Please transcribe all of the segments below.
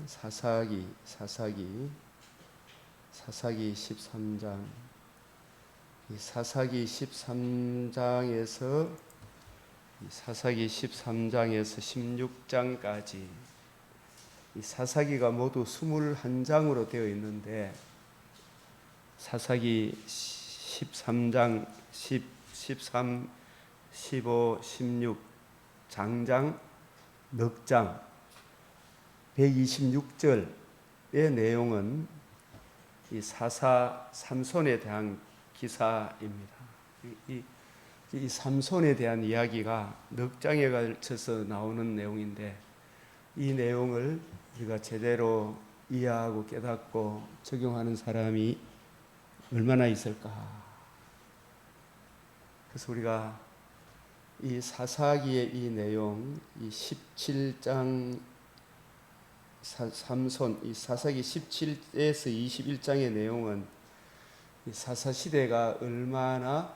사사기 13장. 이 사사기 13장에서 16장까지 이 사사기가 모두 21장으로 되어 있는데, 사사기 13장, 10, 13, 15, 16 장장 넉 장 126절의 내용은 이 사사 삼손에 대한 기사입니다. 이 삼손에 대한 이야기가 넉 장에 걸쳐서 나오는 내용인데, 이 내용을 우리가 제대로 이해하고 깨닫고 적용하는 사람이 얼마나 있을까? 그래서 우리가 이 사사기의 이 내용, 이 17장 삼손, 이 사사기 17에서 21장의 내용은 이 사사 시대가 얼마나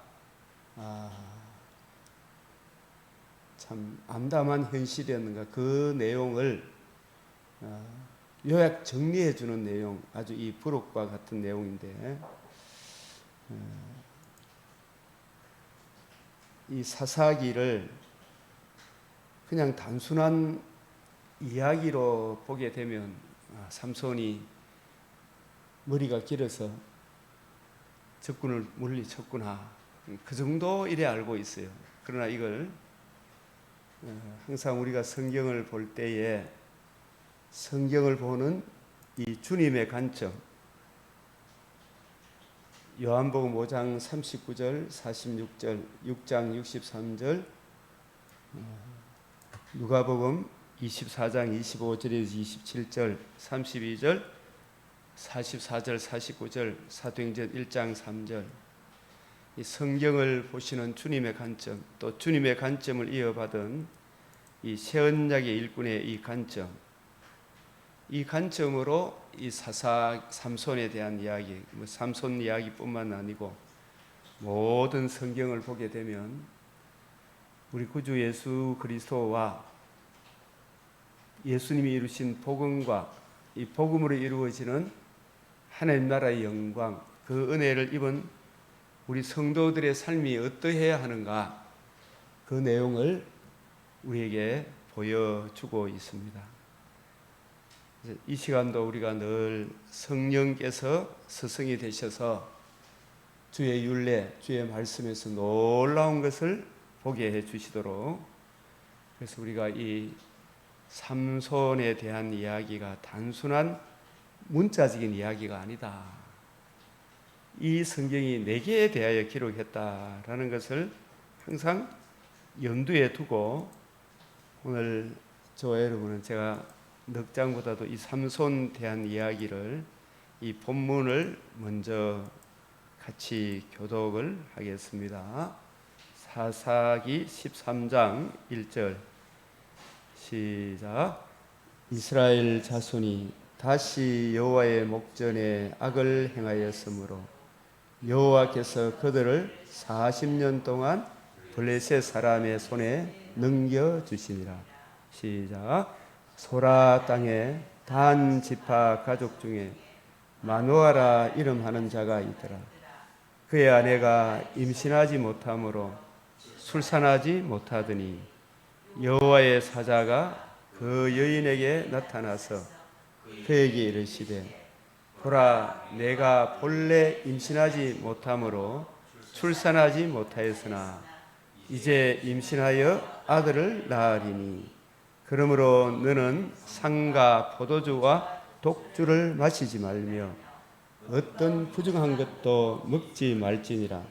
참 암담한 현실이었는가, 그 내용을 요약 정리해 주는 내용, 아주 이 부록과 같은 내용인데, 이 사사기를 그냥 단순한 이야기로 보게 되면 삼손이 머리가 길어서 적군을 물리쳤구나, 그 정도 이래 알고 있어요. 그러나 이걸 항상 우리가 성경을 볼 때에 성경을 보는 이 주님의 관점, 요한복음 5장 39절, 46절, 6장 63절, 누가복음 24장 25절에서 27절, 32절, 44절, 49절, 사도행전 1장 3절, 이 성경을 보시는 주님의 관점, 또 주님의 관점을 이어받은 이 새언약의 일꾼의 이 관점, 이 관점으로 이 사사 삼손에 대한 이야기, 삼손 이야기뿐만 아니고 모든 성경을 보게 되면 우리 구주 예수 그리스도와 예수님이 이루신 복음과 이 복음으로 이루어지는 하나님 나라의 영광, 그 은혜를 입은 우리 성도들의 삶이 어떠해야 하는가, 그 내용을 우리에게 보여주고 있습니다. 이 시간도 우리가 늘 성령께서 스승이 되셔서 주의 율례, 주의 말씀에서 놀라운 것을 보게 해 주시도록, 그래서 우리가 이 삼손에 대한 이야기가 단순한 문자적인 이야기가 아니다, 이 성경이 내게 대하여 기록했다라는 것을 항상 염두에 두고, 오늘 저와 여러분은 제가 넉 장보다도 이 삼손에 대한 이야기를, 이 본문을 먼저 같이 교독을 하겠습니다. 사사기 13장 1절 시작. 이스라엘 자손이 다시 여호와의 목전에 악을 행하였으므로 여호와께서 그들을 40년 동안 블레셋 사람의 손에 넘겨주시니라. 시작. 소라 땅에 단 지파 가족 중에 마누아라 이름하는 자가 있더라. 그의 아내가 임신하지 못하므로 출산하지 못하더니 여호와의 사자가 그 여인에게 나타나서 그에게 이르시되, 보라, 내가 본래 임신하지 못하므로 출산하지 못하였으나 이제 임신하여 아들을 낳으리니, 그러므로 너는 상과 포도주와 독주를 마시지 말며 어떤 부정한 것도 먹지 말지니라.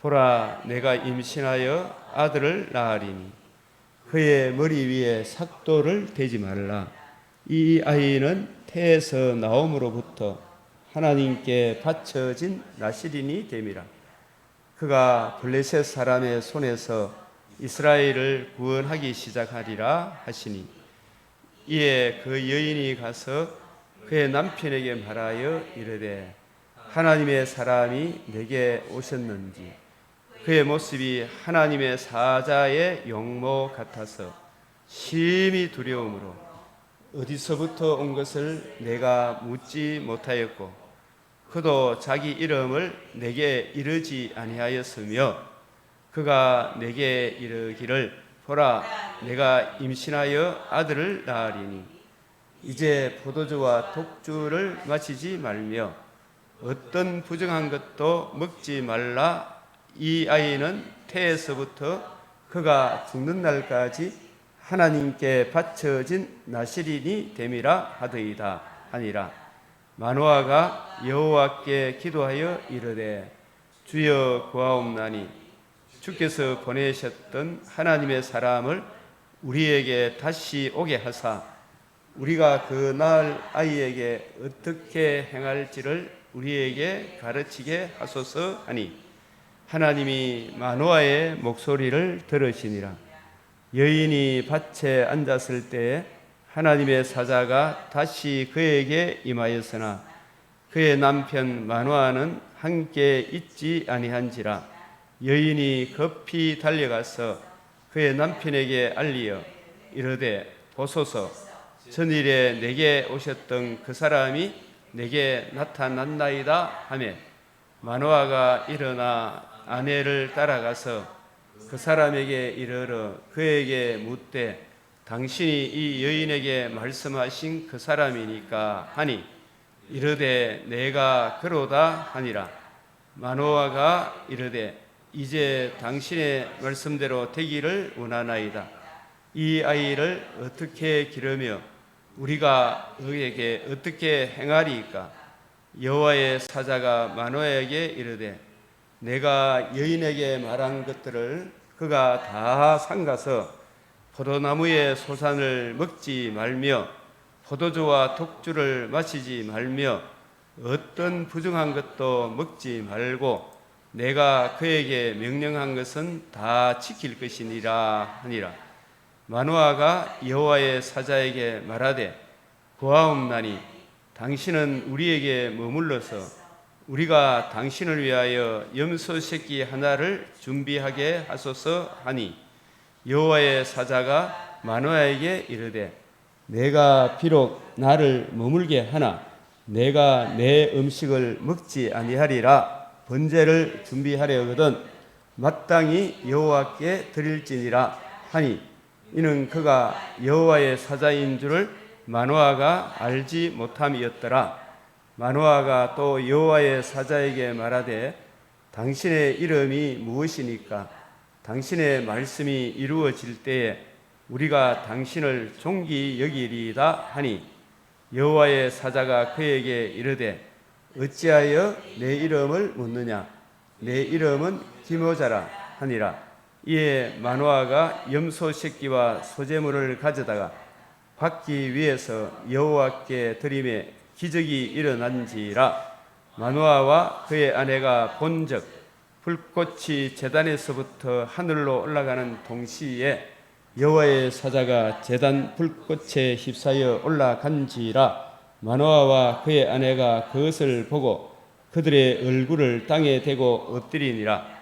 보라, 내가 임신하여 아들을 낳으리니 그의 머리 위에 삭도를 대지 말라. 이 아이는 태에서 나옴으로부터 하나님께 바쳐진 나실인이 됨이라. 그가 블레셋 사람의 손에서 이스라엘을 구원하기 시작하리라 하시니, 이에 그 여인이 가서 그의 남편에게 말하여 이르되, 하나님의 사람이 내게 오셨는지. 그의 모습이 하나님의 사자의 용모 같아서 심히 두려움으로 어디서부터 온 것을 내가 묻지 못하였고 그도 자기 이름을 내게 이르지 아니하였으며 그가 내게 이르기를 보라 내가 임신하여 아들을 낳으리니 이제 포도주와 독주를 마시지 말며 어떤 부정한 것도 먹지 말라. 이 아이는 태에서부터 그가 죽는 날까지 하나님께 바쳐진 나실인이 됨이라 하더이다 하니라. 마노아가 여호와께 기도하여 이르되 주여 구하옵나니 주께서 보내셨던 하나님의 사람을 우리에게 다시 오게 하사 우리가 그 낳을 아이에게 어떻게 행할지를 우리에게 가르치게 하소서 하니 하나님이 마노아의 목소리를 들으시니라. 여인이 밭에 앉았을 때에 하나님의 사자가 다시 그에게 임하였으나 그의 남편 마노아는 함께 있지 아니한지라. 여인이 급히 달려가서 그의 남편에게 알리어 이르되 보소서 전일에 내게 오셨던 그 사람이 내게 나타났나이다 하매 마노아가 일어나 아내를 따라가서 그 사람에게 이르러 그에게 묻되 당신이 이 여인에게 말씀하신 그 사람이니까 하니 이르되 내가 그로다 하니라. 마노아가 이르되 이제 당신의 말씀대로 되기를 원하나이다. 이 아이를 어떻게 기르며 우리가 그에게 어떻게 행하리이까? 여호와의 사자가 마노아에게 이르되 내가 여인에게 말한 것들을 그가 다 삼가서 포도나무의 소산을 먹지 말며 포도주와 독주를 마시지 말며 어떤 부정한 것도 먹지 말고 내가 그에게 명령한 것은 다 지킬 것이니라 하니라. 마노아가 여호와의 사자에게 말하되 구하옵나니 당신은 우리에게 머물러서 우리가 당신을 위하여 염소 새끼 하나를 준비하게 하소서 하니 여호와의 사자가 마노아에게 이르되 내가 비록 나를 머물게 하나 내가 내 음식을 먹지 아니하리라. 번제를 준비하려거든 마땅히 여호와께 드릴지니라 하니 이는 그가 여호와의 사자인 줄을 마노아가 알지 못함이었더라. 마노아가 또 여호와의 사자에게 말하되 당신의 이름이 무엇이니까? 당신의 말씀이 이루어질 때에 우리가 당신을 존귀 여기리이다 하니 여호와의 사자가 그에게 이르되 어찌하여 내 이름을 묻느냐? 내 이름은 기모자라 하니라. 이에 마노아가 염소 새끼와 소제물을 가져다가 받기 위해서 여호와께 드림에 기적이 일어난지라. 마노아와 그의 아내가 본즉 불꽃이 제단에서부터 하늘로 올라가는 동시에 여호와의 사자가 제단 불꽃에 휩싸여 올라간지라. 마노아와 그의 아내가 그것을 보고 그들의 얼굴을 땅에 대고 엎드리니라.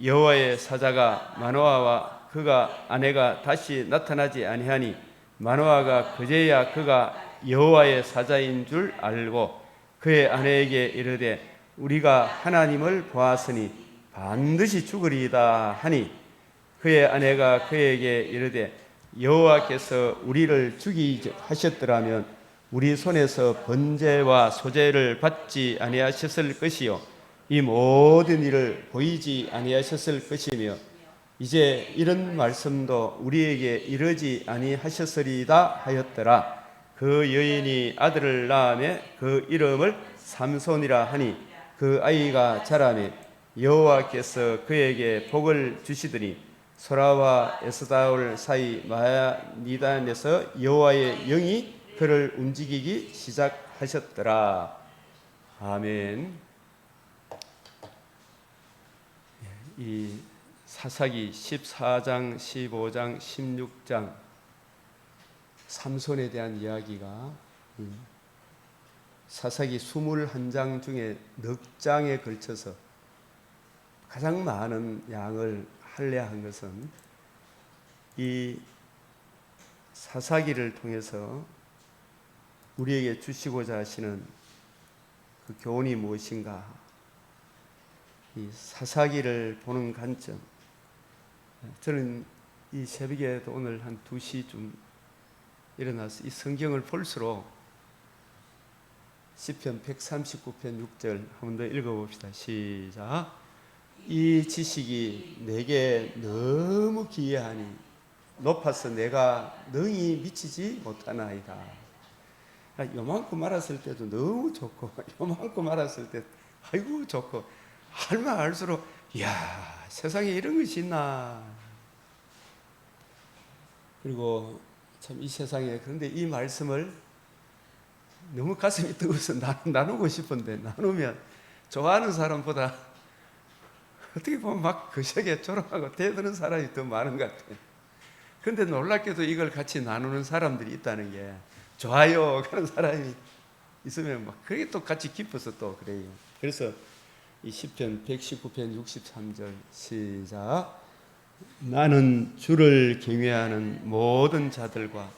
여호와의 사자가 마노아와 그가 아내가 다시 나타나지 아니하니 마노아가 그제야 그가 여호와의 사자인 줄 알고 그의 아내에게 이르되 우리가 하나님을 보았으니 반드시 죽으리이다 하니 그의 아내가 그에게 이르되 여호와께서 우리를 죽이하셨더라면 우리 손에서 번제와 소제를 받지 아니하셨을 것이요 이 모든 일을 보이지 아니하셨을 것이며 이제 이런 말씀도 우리에게 이르지 아니하셨으리이다 하였더라. 그 여인이 아들을 낳으매 그 이름을 삼손이라 하니 그 아이가 자라매 여호와께서 그에게 복을 주시더니 소라와 에스다올 사이 마야니단에서 여호와의 영이 그를 움직이기 시작하셨더라. 아멘. 이 사사기 14장, 15장, 16장 삼손에 대한 이야기가 사사기 21장 중에 넉 장에 걸쳐서 가장 많은 양을 할례한 것은 이 사사기를 통해서 우리에게 주시고자 하시는 그 교훈이 무엇인가? 이 사사기를 보는 관점. 저는 이 새벽에도 오늘 한 2시쯤 일어나서 이 성경을 볼수록 시편 139편 6절 한 번 더 읽어봅시다. 시작. 이 지식이 내게 너무 기이하니 높아서 내가 능히 미치지 못하나이다. 요만큼 알았을 때도 너무 좋고 요만큼 알았을 때 아이고 좋고 알면 알수록 이야 세상에 이런 것이 있나. 그리고 참 이 세상에 그런데 이 말씀을 너무 가슴이 뜨거워서 나누고 싶은데 나누면 좋아하는 사람보다 어떻게 보면 막 거시하게 조롱하고 대드는 사람이 더 많은 것 같아요. 그런데 놀랍게도 이걸 같이 나누는 사람들이 있다는 게 좋아요 그런 사람이 있으면 막 그게 또 같이 기뻐서 또 그래요. 그래서 이 시편 119편 63절 시작. 나는 주를 경외하는 모든 자들과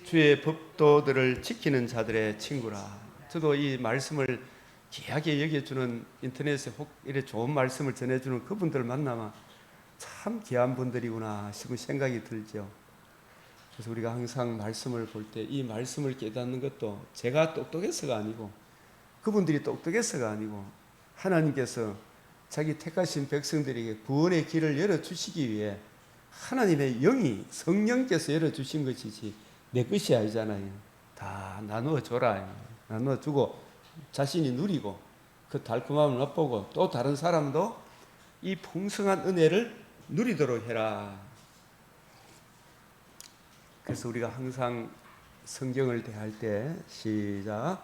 주의 법도들을 지키는 자들의 친구라. 저도 이 말씀을 귀하게 여겨주는 인터넷에 혹 이래 좋은 말씀을 전해주는 그분들 만나면 참 귀한 분들이구나 싶은 생각이 들죠. 그래서 우리가 항상 말씀을 볼 때 이 말씀을 깨닫는 것도 제가 똑똑해서가 아니고 그분들이 똑똑해서가 아니고 하나님께서 자기 택하신 백성들에게 구원의 길을 열어주시기 위해 하나님의 영이 성령께서 열어주신 것이지 내 것이 아니잖아요. 다 나누어줘라. 나누어주고 자신이 누리고 그 달콤함을 맛보고 또 다른 사람도 이 풍성한 은혜를 누리도록 해라. 그래서 우리가 항상 성경을 대할 때 시작.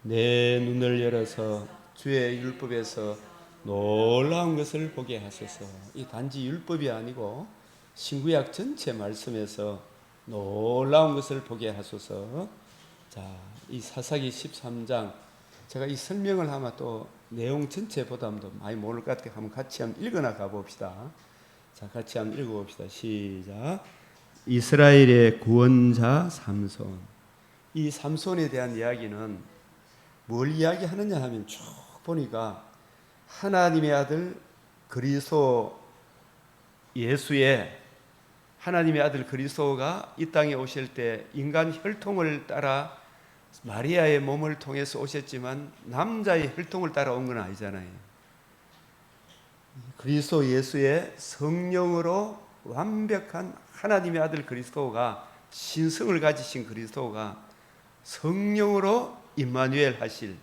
내 눈을 열어서 주의 율법에서 놀라운 것을 보게 하소서. 이 단지 율법이 아니고 신구약 전체 말씀에서 놀라운 것을 보게 하소서. 자, 이 사사기 13장 제가 이 설명을 하면 또 내용 전체보다도 많이 모를 것 같아요. 한번 같이 한번 읽어나가 봅시다. 자, 같이 한번 읽어봅시다. 시작. 이스라엘의 구원자 삼손. 이 삼손에 대한 이야기는 뭘 이야기하느냐 하면 쭉 보니까 하나님의 아들 그리스도 예수의 하나님의 아들 그리스도가 이 땅에 오실 때 인간 혈통을 따라 마리아의 몸을 통해서 오셨지만 남자의 혈통을 따라 온 건 아니잖아요. 그리스도 예수의 성령으로 완벽한 하나님의 아들 그리스도가 신성을 가지신 그리스도가 성령으로 임마누엘 하실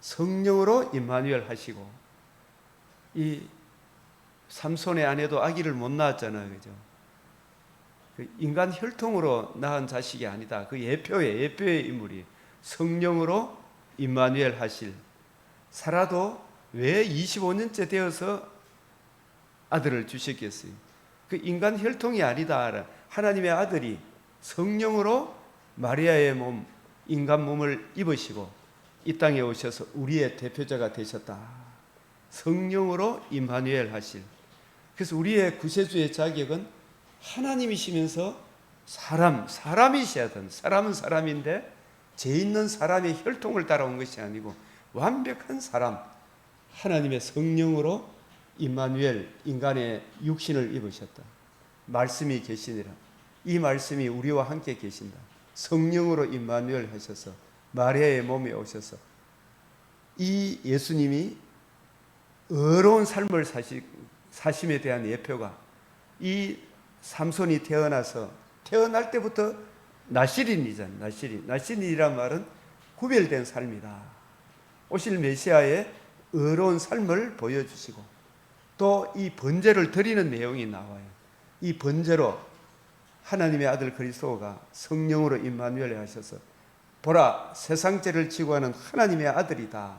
성령으로 임마누엘 하시고 이 삼손의 아내도 아기를 못 낳았잖아요. 그죠? 그 인간 혈통으로 낳은 자식이 아니다. 그 예표의 인물이 성령으로 임마누엘 하실. 사라도 왜 25년째 되어서 아들을 주셨겠어요? 그 인간 혈통이 아니다. 하나님의 아들이 성령으로 마리아의 몸, 인간 몸을 입으시고 이 땅에 오셔서 우리의 대표자가 되셨다. 성령으로 임마누엘 하실. 그래서 우리의 구세주의 자격은 하나님이시면서 사람이셔야 된다. 사람은 사람인데 죄 있는 사람의 혈통을 따라온 것이 아니고 완벽한 사람, 하나님의 성령으로 임마누엘 인간의 육신을 입으셨다. 말씀이 계시니라. 이 말씀이 우리와 함께 계신다. 성령으로 임마누엘 하셔서 마리아의 몸에 오셔서 이 예수님이 어려운 삶을 사심에 대한 예표가 이 삼손이 태어날 때부터 나실인이잖아요. 나실인이란 말은 구별된 삶이다. 오실 메시아의 어려운 삶을 보여주시고 또 이 번제를 드리는 내용이 나와요. 이 번제로 하나님의 아들 그리스도가 성령으로 임마누엘 하셔서 보라 세상 죄를 지고 하는 하나님의 아들이다.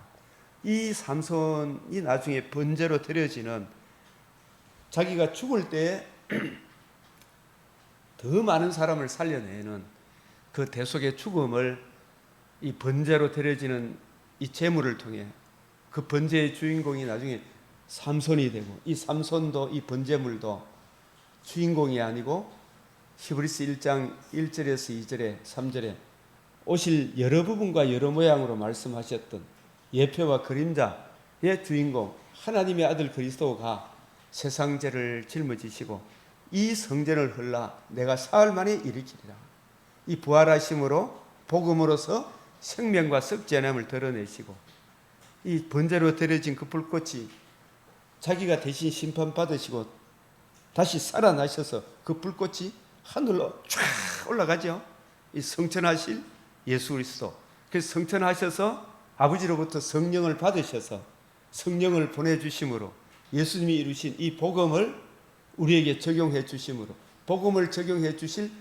이 삼손이 나중에 번제로 드려지는 자기가 죽을 때 더 많은 사람을 살려내는 그 대속의 죽음을 이 번제로 드려지는 이 제물을 통해 그 번제의 주인공이 나중에 삼손이 되고 이 삼손도 이 번제물도 주인공이 아니고 히브리서 1장 1절에서 2절에 3절에 오실 여러 부분과 여러 모양으로 말씀하셨던 예표와 그림자의 주인공 하나님의 아들 그리스도가 세상 죄를 짊어지시고 이 성전을 헐라 내가 사흘 만에 일으키리라. 이 부활하심으로 복음으로서 생명과 썩지 않음을 드러내시고 이 번제로 드려진 그 불꽃이 자기가 대신 심판받으시고 다시 살아나셔서 그 불꽃이 하늘로 쫙 올라가죠. 이 성천하실 예수 그리스도. 그래서 성천하셔서 아버지로부터 성령을 받으셔서 성령을 보내주심으로 예수님이 이루신 이 복음을 우리에게 적용해 주심으로 복음을 적용해 주실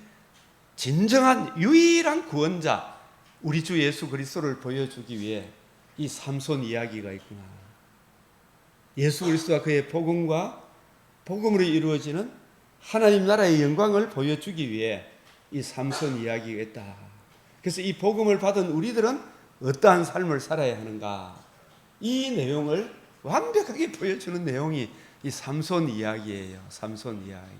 진정한 유일한 구원자 우리 주 예수 그리스도를 보여주기 위해 이 삼손 이야기가 있구나. 예수 그리스도와 그의 복음과 복음으로 이루어지는 하나님 나라의 영광을 보여주기 위해 이 삼손 이야기가 있다. 그래서 이 복음을 받은 우리들은 어떠한 삶을 살아야 하는가? 이 내용을 완벽하게 보여주는 내용이 이 삼손 이야기예요. 삼손 이야기.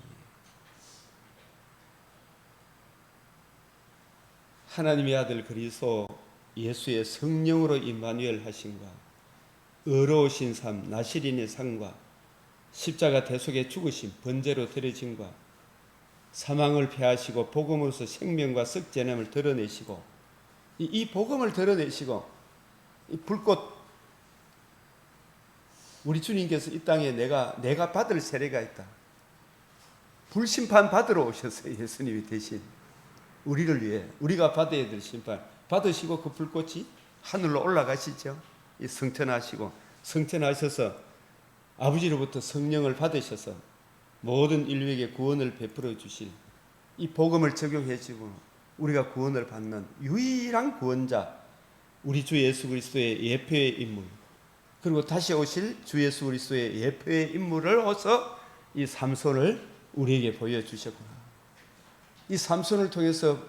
하나님의 아들 그리스도 예수의 성령으로 임마누엘 하심과 의로우신 삶 나시린의 삶과 십자가 대속의 죽으심 번제로 드려짐과 사망을 패하시고 복음으로서 생명과 썩지 않음을 드러내시고 이 복음을 드러내시고 이 불꽃 우리 주님께서 이 땅에 내가 받을 세례가 있다. 불심판 받으러 오셨어요. 예수님이 대신 우리를 위해 우리가 받아야 될 심판 받으시고 그 불꽃이 하늘로 올라가시죠. 이 성천하시고 성천하셔서 아버지로부터 성령을 받으셔서 모든 인류에게 구원을 베풀어 주실 이 복음을 적용해 주고 우리가 구원을 받는 유일한 구원자 우리 주 예수 그리스도의 예표의 인물 그리고 다시 오실 주 예수 그리스도의 예표의 인물을 어서 이 삼손을 우리에게 보여주셨구나. 이 삼손을 통해서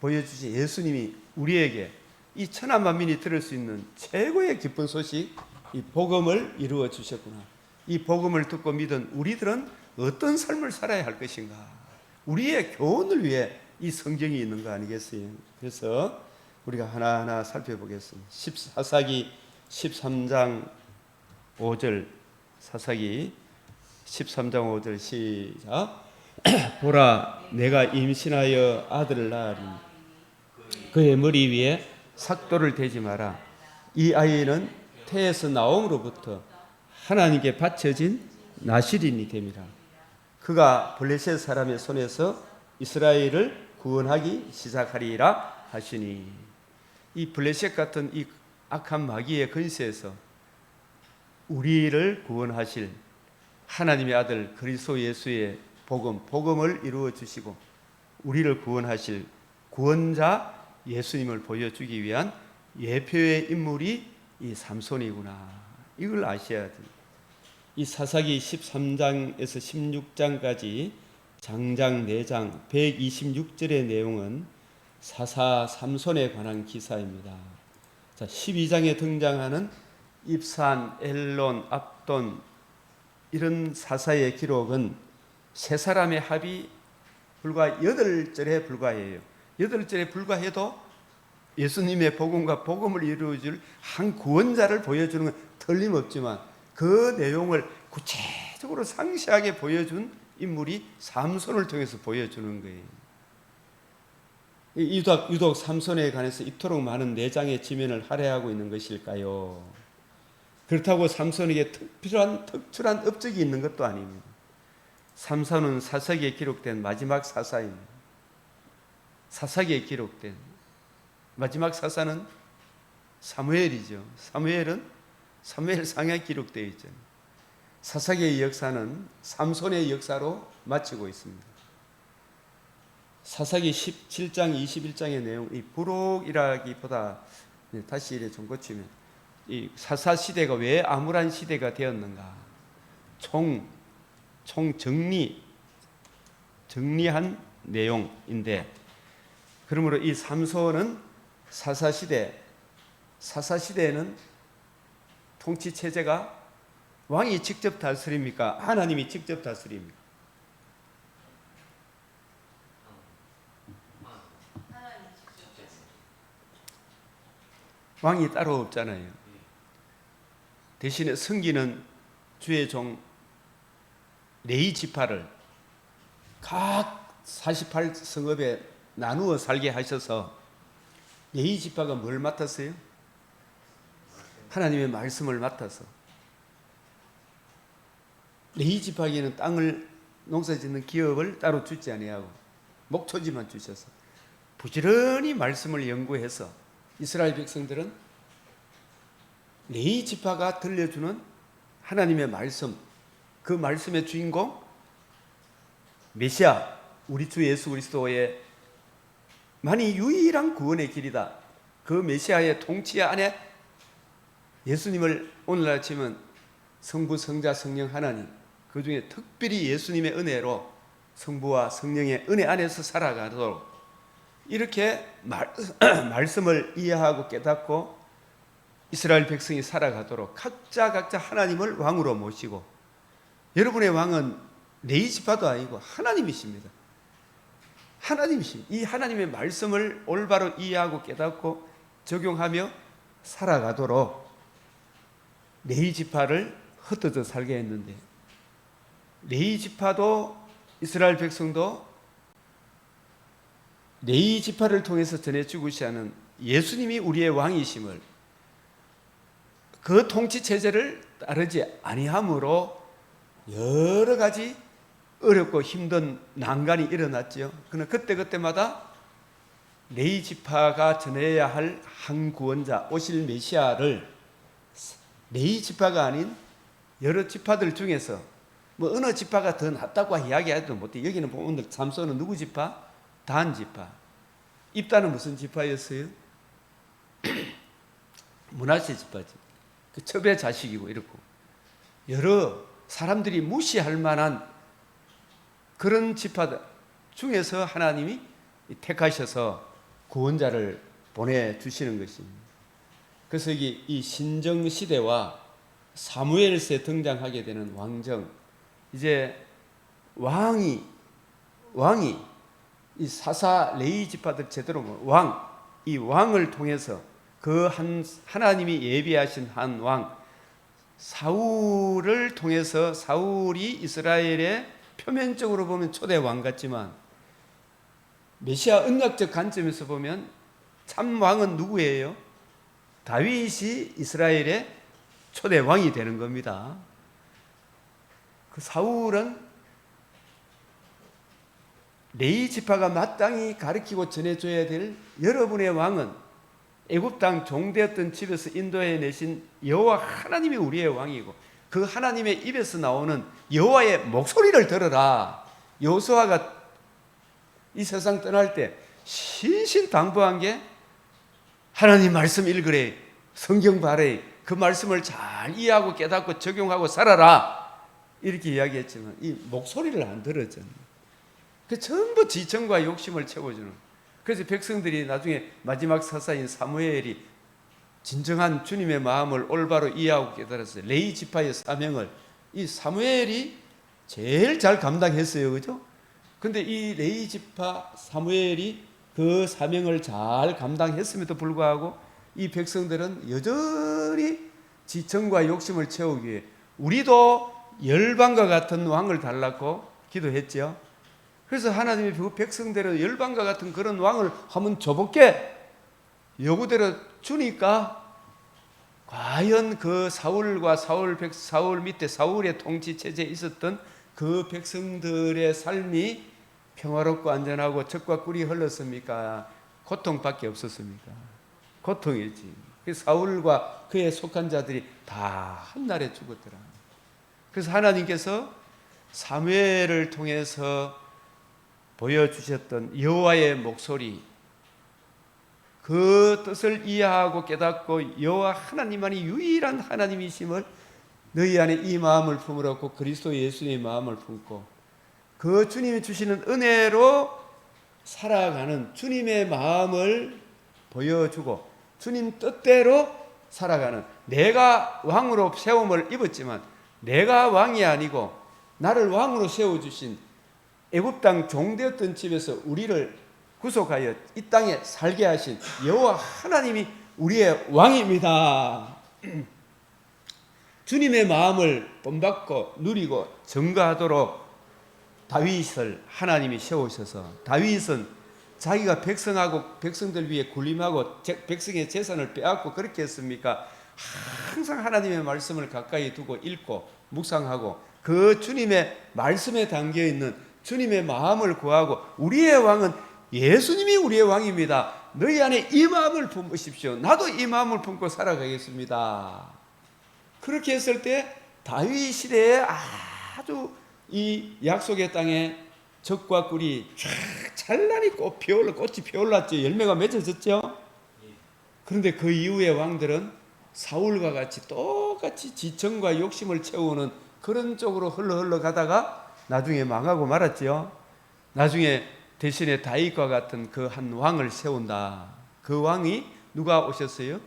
보여주신 예수님이 우리에게 이 천하 만민이 들을 수 있는 최고의 기쁜 소식 이 복음을 이루어 주셨구나. 이 복음을 듣고 믿은 우리들은 어떤 삶을 살아야 할 것인가. 우리의 교훈을 위해 이 성경이 있는 거 아니겠어요? 그래서 우리가 하나하나 살펴보겠습니다. 사사기 13장 5절 사사기 13장 5절 시작. 보라 내가 임신하여 아들을 낳으리니 그의 머리 위에 삭도를 대지 마라. 이 아이는 태에서 나옴으로부터 하나님께 바쳐진 나실인이 됨이라. 그가 블레셋 사람의 손에서 이스라엘을 구원하기 시작하리라 하시니 이 블레셋 같은 이 악한 마귀의 근세에서 우리를 구원하실 하나님의 아들 그리스도 예수의 복음을 이루어 주시고 우리를 구원하실 구원자 예수님을 보여주기 위한 예표의 인물이 이 삼손이구나. 이걸 아셔야 돼요. 이 사사기 13장에서 16장까지 장장 4장 126절의 내용은 사사 삼손에 관한 기사입니다. 자, 12장에 등장하는 입산, 엘론, 압돈 이런 사사의 기록은 세 사람의 합이 불과 8절에 불과해요. 8절에 불과해도 예수님의 복음과 복음을 이루어줄 한 구원자를 보여주는 건 틀림없지만 그 내용을 구체적으로 상세하게 보여준 인물이 삼손을 통해서 보여주는 거예요. 유독 삼손에 관해서 이토록 많은 내장의 지면을 할애하고 있는 것일까요? 그렇다고 삼손에게 특출한 업적이 있는 것도 아닙니다. 삼손은 사사기에 기록된 마지막 사사입니다. 사사기에 기록된 마지막 사사는 사무엘이죠. 사무엘상에 기록되어 있죠. 사사기의 역사는 삼손의 역사로 마치고 있습니다. 사사기 17장 21장의 내용, 이 부록이라기보다 다시 이래 좀 고치면 이 사사 시대가 왜 암울한 시대가 되었는가? 총 정리한 내용인데, 그러므로 이 삼손은 사사 시대에는 통치 체제가 왕이 직접 다스립니까? 하나님이 직접 다스립니까? 왕이 따로 없잖아요. 대신에 성기는 주의 종 레위 지파를 각 48성읍에 나누어 살게 하셔서 레위 지파가 뭘 맡았어요? 하나님의 말씀을 맡아서 레위 지파에게는 땅을 농사짓는 기업을 따로 주지 아니하고 목초지만 주셔서 부지런히 말씀을 연구해서 이스라엘 백성들은 레위 지파가 들려주는 하나님의 말씀, 그 말씀의 주인공 메시아 우리 주 예수 그리스도의 만이 유일한 구원의 길이다. 그 메시아의 통치 안에 예수님을 오늘날 치면 성부, 성자, 성령 하나님, 그 중에 특별히 예수님의 은혜로 성부와 성령의 은혜 안에서 살아가도록 이렇게 말씀을 이해하고 깨닫고 이스라엘 백성이 살아가도록 각자 하나님을 왕으로 모시고, 여러분의 왕은 레위 지파도 아니고 하나님이십니다. 하나님이십니다. 이 하나님의 말씀을 올바로 이해하고 깨닫고 적용하며 살아가도록 레위 지파를 흩어져 살게 했는데, 레위 지파도 이스라엘 백성도 레위 지파를 통해서 전해주고 시하는 예수님이 우리의 왕이심을, 그 통치 체제를 따르지 아니함으로 여러 가지 어렵고 힘든 난관이 일어났죠. 그러나 그때마다 레위 지파가 전해야 할 한 구원자, 오실 메시아를 레위 지파가 아닌 여러 지파들 중에서 뭐 어느 지파가 더 낫다고 이야기해도 못해. 여기는 보면 오늘 삼손은 누구 지파? 단 지파. 입다는 무슨 지파였어요? 므낫세 지파지. 그 첩의 자식이고 이렇고 여러 사람들이 무시할 만한 그런 지파들 중에서 하나님이 택하셔서 구원자를 보내주시는 것입니다. 그래서 이 신정시대와 사무엘서에 등장하게 되는 왕정, 이제 왕이 이 사사 레위 지파들 제대로 이 왕을 통해서 그 하나님이 예비하신 한 왕 사울을 통해서, 사울이 이스라엘의 표면적으로 보면 초대 왕 같지만 메시아 언약적 관점에서 보면 참 왕은 누구예요? 다윗이 이스라엘의 초대 왕이 되는 겁니다. 그 사울은 레위 지파가 마땅히 가르치고 전해줘야 될 여러분의 왕은 애굽 땅 종되었던 집에서 인도해 내신 여호와 하나님이 우리의 왕이고, 그 하나님의 입에서 나오는 여호와의 목소리를 들어라. 여호수아가 이 세상 떠날 때 신신당부한 게 하나님 말씀 읽으래, 성경 봐래, 그 말씀을 잘 이해하고 깨닫고 적용하고 살아라, 이렇게 이야기했지만 이 목소리를 안 들었잖아요. 그 전부 지청과 욕심을 채워주는. 그래서 백성들이 나중에 마지막 사사인 사무엘이 진정한 주님의 마음을 올바로 이해하고 깨달았어요. 레위 지파의 사명을 이 사무엘이 제일 잘 감당했어요. 그죠? 근데 이 레위 지파 사무엘이 그 사명을 잘 감당했음에도 불구하고 이 백성들은 여전히 지청과 욕심을 채우기 위해 우리도 열방과 같은 왕을 달라고 기도했죠. 그래서 하나님이 그 백성들은 열방과 같은 그런 왕을 한번 줘볼게 요구대로 주니까, 과연 그 사울과 사울 밑에 사울의 통치 체제에 있었던 그 백성들의 삶이 평화롭고 안전하고 젖과 꿀이 흘렀습니까? 고통밖에 없었습니까? 고통이지. 사울과 그에 속한 자들이 다 한날에 죽었더라. 그래서 하나님께서 사무엘을 통해서 보여주셨던 여호와의 목소리, 그 뜻을 이해하고 깨닫고 여호와 하나님만이 유일한 하나님이심을 너희 안에 이 마음을 품으라고 그리스도 예수님의 마음을 품고 그 주님이 주시는 은혜로 살아가는 주님의 마음을 보여주고 주님 뜻대로 살아가는, 내가 왕으로 세움을 입었지만 내가 왕이 아니고 나를 왕으로 세워주신 애굽 땅 종되었던 집에서 우리를 구속하여 이 땅에 살게 하신 여호와 하나님이 우리의 왕입니다. 주님의 마음을 본받고 누리고 증거하도록 다윗을 하나님이 세우셔서, 다윗은 자기가 백성하고 백성들 위해 군림하고 백성의 재산을 빼앗고 그렇게 했습니까? 항상 하나님의 말씀을 가까이 두고 읽고 묵상하고 그 주님의 말씀에 담겨 있는 주님의 마음을 구하고, 우리의 왕은 예수님이 우리의 왕입니다. 너희 안에 이 마음을 품으십시오. 나도 이 마음을 품고 살아가겠습니다. 그렇게 했을 때 다윗 시대에 아주 이 약속의 땅에 적과 꿀이 쫙 찬란히 꽃이 피어올랐죠. 열매가 맺어졌죠. 그런데 그 이후의 왕들은 사울과 같이 똑같이 지청과 욕심을 채우는 그런 쪽으로 흘러 가다가 나중에 망하고 말았죠. 나중에 대신에 다윗과 같은 그 한 왕을 세운다. 그 왕이 누가 오셨어요?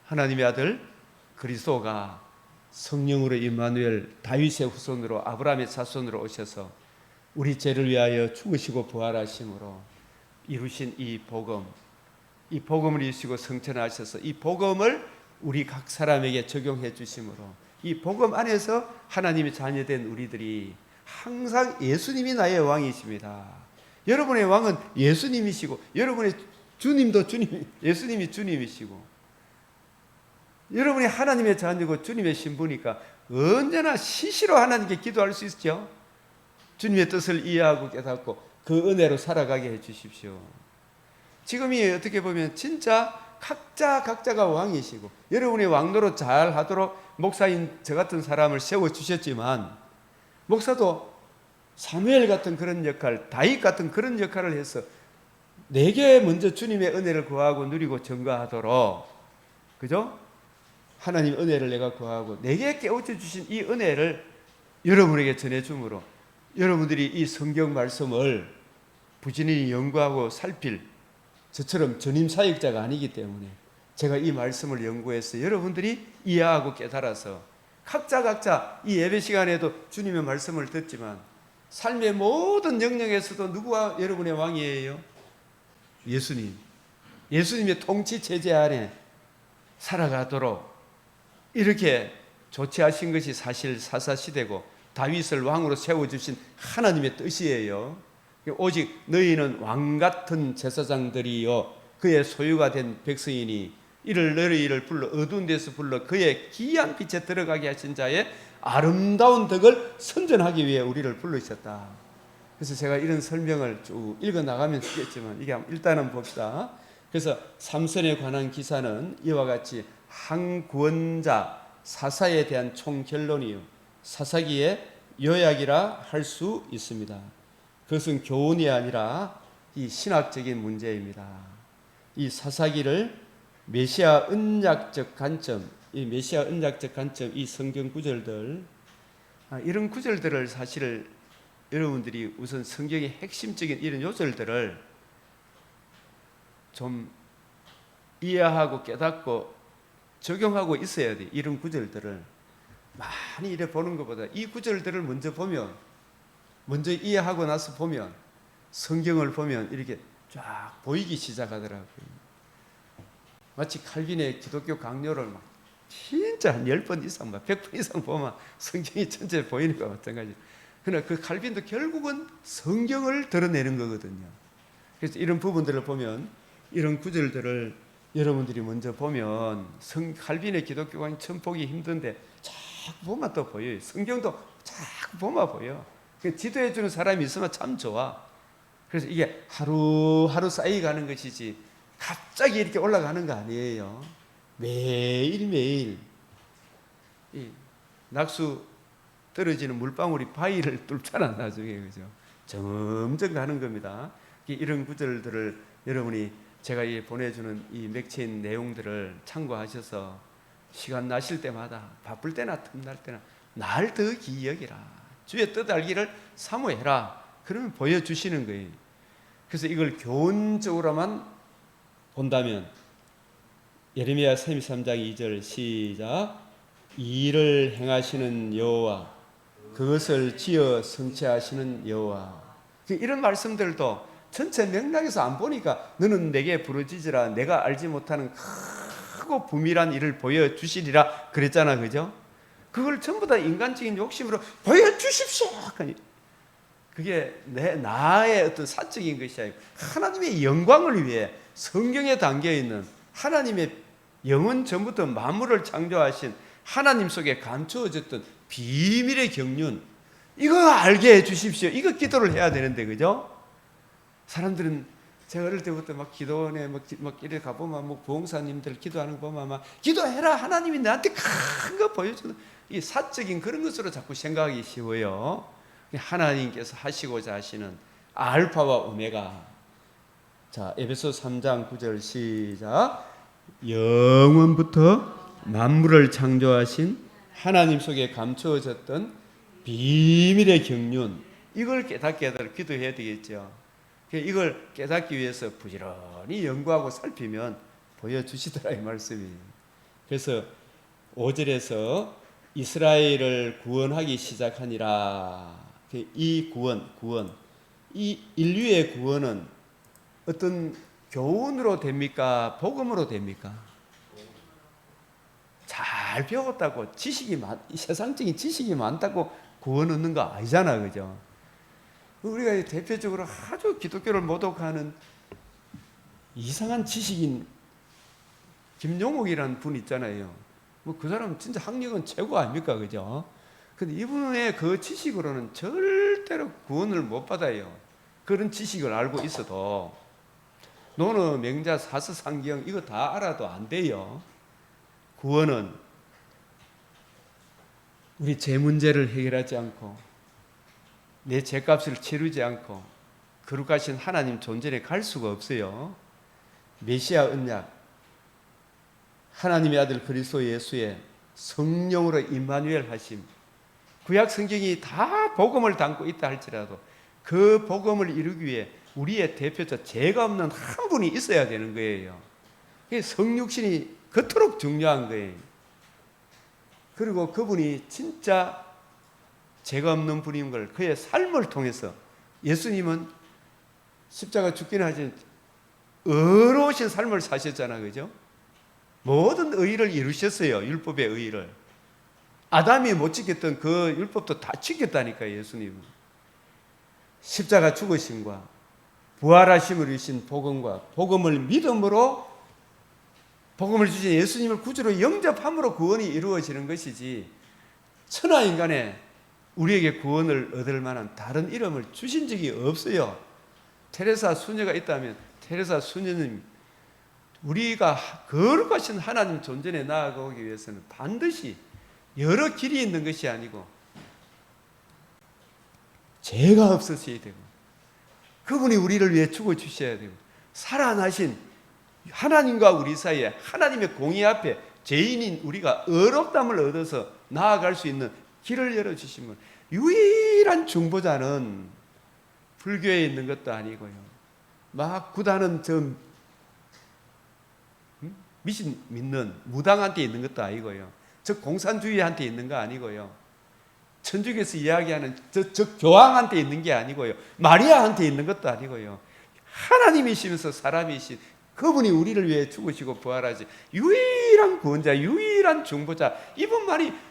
하나님의 아들 그리스도가 성령으로 임마누엘, 다윗의 후손으로 아브라함의 자손으로 오셔서 우리 죄를 위하여 죽으시고 부활하심으로 이루신 이 복음을 이루시고 성천하셔서 이 복음을 우리 각 사람에게 적용해 주심으로 이 복음 안에서 하나님의 자녀된 우리들이 항상 예수님이 나의 왕이십니다. 여러분의 왕은 예수님이시고, 여러분의 주님도 예수님이 주님이시고, 여러분이 하나님의 자녀고 주님의 신부니까 언제나 시시로 하나님께 기도할 수 있죠. 주님의 뜻을 이해하고 깨닫고 그 은혜로 살아가게 해 주십시오. 지금이 어떻게 보면 진짜 각자가 왕이시고, 여러분의 왕노릇 잘 하도록 목사인 저 같은 사람을 세워주셨지만, 목사도 사무엘 같은 그런 역할, 다윗 같은 그런 역할을 해서 내게 먼저 주님의 은혜를 구하고 누리고 증거하도록, 그죠? 하나님 은혜를 내가 구하고 내게 깨우쳐 주신 이 은혜를 여러분에게 전해줌으로 여러분들이 이 성경 말씀을 부지런히 연구하고 살필 저처럼 전임 사역자가 아니기 때문에 제가 이 말씀을 연구해서 여러분들이 이해하고 깨달아서 각자 이 예배 시간에도 주님의 말씀을 듣지만 삶의 모든 영역에서도 누구가 여러분의 왕이에요? 예수님의 통치 체제 안에 살아가도록 이렇게 조치하신 것이 사실 사사시대고 다윗을 왕으로 세워주신 하나님의 뜻이에요. 오직 너희는 왕같은 제사장들이요 그의 소유가 된 백성이니 이를 너희를 불러 어두운 데서 불러 그의 기이한 빛에 들어가게 하신 자의 아름다운 덕을 선전하기 위해 우리를 부르셨다. 그래서 제가 이런 설명을 쭉 읽어 나가면 쓰겠지만 이게 일단은 봅시다. 그래서 삼손에 관한 기사는 이와 같이 한 구원자 사사에 대한 총결론이요 사사기의 요약이라 할 수 있습니다. 그것은 교훈이 아니라 이 신학적인 문제입니다. 이 사사기를 메시아 언약적 관점, 이 성경 구절들, 이런 구절들을 사실 여러분들이 우선 성경의 핵심적인 이런 요절들을 좀 이해하고 깨닫고 적용하고 있어야 돼. 이런 구절들을 많이 이래 보는 것보다 이 구절들을 먼저 이해하고 나서 보면 성경을 보면 이렇게 쫙 보이기 시작하더라고요. 마치 칼빈의 기독교 강요를 막 진짜 한 10번 이상, 100번 이상 보면 성경이 전체 보이는 것과 마찬가지. 그러나 그 칼빈도 결국은 성경을 드러내는 거거든요. 그래서 이런 부분들을 보면 이런 구절들을 여러분들이 먼저 보면 칼빈의 기독교 강의 처음 보기 힘든데 자꾸 보면 또 보여요. 성경도 자꾸 보면 보여. 지도해 주는 사람이 있으면 참 좋아. 그래서 이게 하루하루 쌓여가는 것이지 갑자기 이렇게 올라가는 거 아니에요. 매일매일 이 낙수 떨어지는 물방울이 바위를 뚫잖아 나중에. 그죠? 점점 가는 겁니다. 이런 구절들을 여러분이 제가 보내주는 이 맥체인 내용들을 참고하셔서 시간 나실 때마다 바쁠 때나 틈날 때나 날 더 기이 여기라, 주의 뜻 알기를 사모해라, 그러면 보여주시는 거예요. 그래서 이걸 교훈적으로만 본다면 예레미야 33장 2절 시작. 이를 행하시는 여호와, 그것을 지어 성취하시는 여호와. 이런 말씀들도 전체 맥락에서 안 보니까 너는 내게 부르짖으라, 내가 알지 못하는 크고 부밀한 일을 보여주시리라 그랬잖아, 그죠? 그걸 전부 다 인간적인 욕심으로 보여주십시오. 그게 나의 어떤 사적인 것이 아니고 하나님의 영광을 위해 성경에 담겨있는 하나님의 영원 전부터 만물을 창조하신 하나님 속에 감추어졌던 비밀의 경륜, 이거 알게 해주십시오. 이거 기도를 해야 되는데, 그죠? 사람들은 제가 어릴 때부터 막 기도원에 막 이렇게 가보면 뭐 부흥사님들 기도하는 거 보면 막 기도해라, 하나님이 나한테 큰 거 보여주는, 이 사적인 그런 것으로 자꾸 생각하기 쉬워요. 하나님께서 하시고자 하시는 알파와 오메가. 자, 에베소 3장 9절 시작. 영원부터 만물을 창조하신 하나님 속에 감추어졌던 비밀의 경륜, 이걸 깨닫게 하도록 기도해야 되겠죠. 이걸 깨닫기 위해서 부지런히 연구하고 살피면 보여주시더라, 이 말씀이. 그래서 5절에서 이스라엘을 구원하기 시작하니라. 이 구원, 이 인류의 구원은 어떤 교훈으로 됩니까? 복음으로 됩니까? 잘 배웠다고 세상적인 지식이 많다고 구원 얻는 거 아니잖아, 그죠? 우리가 대표적으로 아주 기독교를 모독하는 이상한 지식인 김용옥이라는 분 있잖아요. 뭐 그 사람 진짜 학력은 최고 아닙니까, 그죠? 근데 이분의 그 지식으로는 절대로 구원을 못 받아요. 그런 지식을 알고 있어도 노노 명자 사서상경 이거 다 알아도 안 돼요. 구원은 우리 죄 문제를 해결하지 않고 내 죄값을 치르지 않고 거룩하신 하나님 존재에 갈 수가 없어요. 메시아 언약, 하나님의 아들 그리스도 예수의 성령으로 임마누엘 하심, 구약 성경이 다 복음을 담고 있다 할지라도 그 복음을 이루기 위해 우리의 대표자 죄가 없는 한 분이 있어야 되는 거예요. 성육신이 그토록 중요한 거예요. 그리고 그분이 진짜 죄가 없는 분인 걸 그의 삶을 통해서, 예수님은 십자가 죽기는 하지만 의로우신 삶을 사셨잖아, 그죠? 모든 의를 이루셨어요. 율법의 의를. 아담이 못 지켰던 그 율법도 다 지켰다니까, 예수님은. 십자가 죽으심과 부활하심을 이루신 복음과 복음을 믿음으로 복음을 주신 예수님을 구주로 영접함으로 구원이 이루어지는 것이지, 천하인간에 우리에게 구원을 얻을 만한 다른 이름을 주신 적이 없어요. 테레사 수녀가 있다면 테레사 수녀님, 우리가 거룩하신 하나님 존전에 나아가기 위해서는 반드시 여러 길이 있는 것이 아니고 죄가 없으셔야 되고 그분이 우리를 위해 죽어주셔야 되고 살아나신 하나님과 우리 사이에 하나님의 공의 앞에 죄인인 우리가 의롭다함을 얻어서 나아갈 수 있는 길을 열어주신 분, 유일한 중보자는 불교에 있는 것도 아니고요, 막 구다는 미신 믿는 무당한테 있는 것도 아니고요, 저 공산주의한테 있는 거 아니고요, 천주교에서 이야기하는 저 교황한테 있는 게 아니고요, 마리아한테 있는 것도 아니고요, 하나님이시면서 사람이신 그분이 우리를 위해 죽으시고 부활하시 유일한 구원자, 유일한 중보자, 이분만이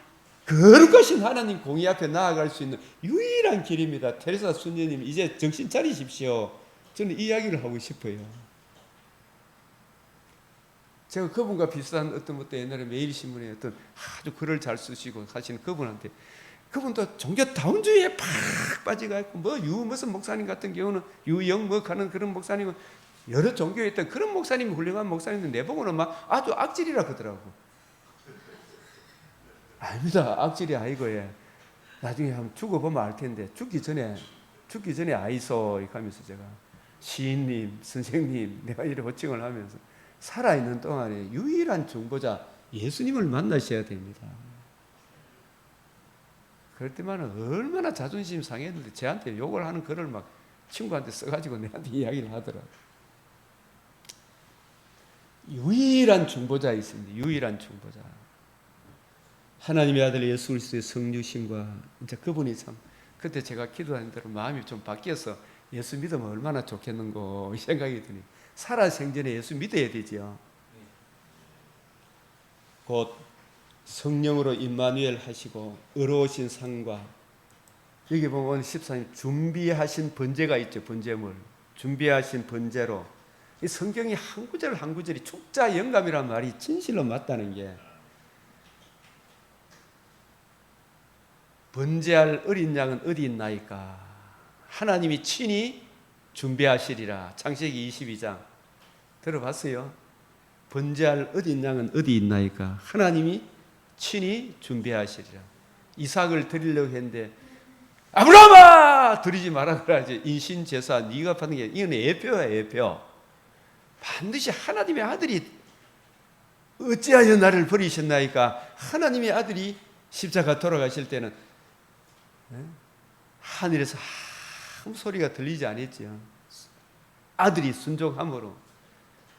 거룩하신 하나님 공의 앞에 나아갈 수 있는 유일한 길입니다. 테레사 수녀님, 이제 정신 차리십시오. 저는 이 이야기를 하고 싶어요. 제가 그분과 비슷한 어떤 것도 옛날에 매일신문에 어떤 아주 글을 잘 쓰시고 하시는 그분한테, 그분도 종교다운주의에 팍 빠져가지고 무슨 목사님 같은 경우는 유영 하는 그런 목사님은 여러 종교에 있던 그런 목사님이 훌륭한 목사님들 내보고는 막 아주 악질이라 그러더라고. 아닙니다. 악질이 아니고, 예. 나중에 한번 죽어보면 알 텐데, 죽기 전에 아이소, 이렇게 하면서 제가 시인님, 선생님, 내가 이렇게 호칭을 하면서 살아있는 동안에 유일한 중보자 예수님을 만나셔야 됩니다. 그럴 때만은 얼마나 자존심 상했는데 저한테 욕을 하는 글을 막 친구한테 써가지고 내한테 이야기를 하더라고요. 유일한 중보자 있습니다. 유일한 중보자. 하나님의 아들 예수 그리스도의 성육신과 이제 그분이 참, 그때 제가 기도하는 대로 마음이 좀 바뀌어서 예수 믿으면 얼마나 좋겠는고 이 생각이 드니, 살아생전에 예수 믿어야 되죠. 곧 성령으로 임마누엘 하시고 의로우신 상과, 여기 보면 오늘 14님 준비하신 번제가 있죠. 번제물 준비하신 번제로, 이 성경이 한 구절 한 구절이 축자 영감이란 말이 진실로 맞다는 게, 번제할 어린 양은 어디 있나이까? 하나님이 친히 준비하시리라. 창세기 22장 들어봤어요? 번제할 어린 양은 어디 있나이까? 하나님이 친히 준비하시리라. 이삭을 드리려고 했는데 아브라함아 드리지 마라 그러지. 인신제사 네가 받는 게 이건 예표야, 예표. 반드시 하나님의 아들이 어찌하여 나를 버리셨나이까? 하나님의 아들이 십자가 돌아가실 때는 하늘에서 아무 소리가 들리지 않았지요. 아들이 순종함으로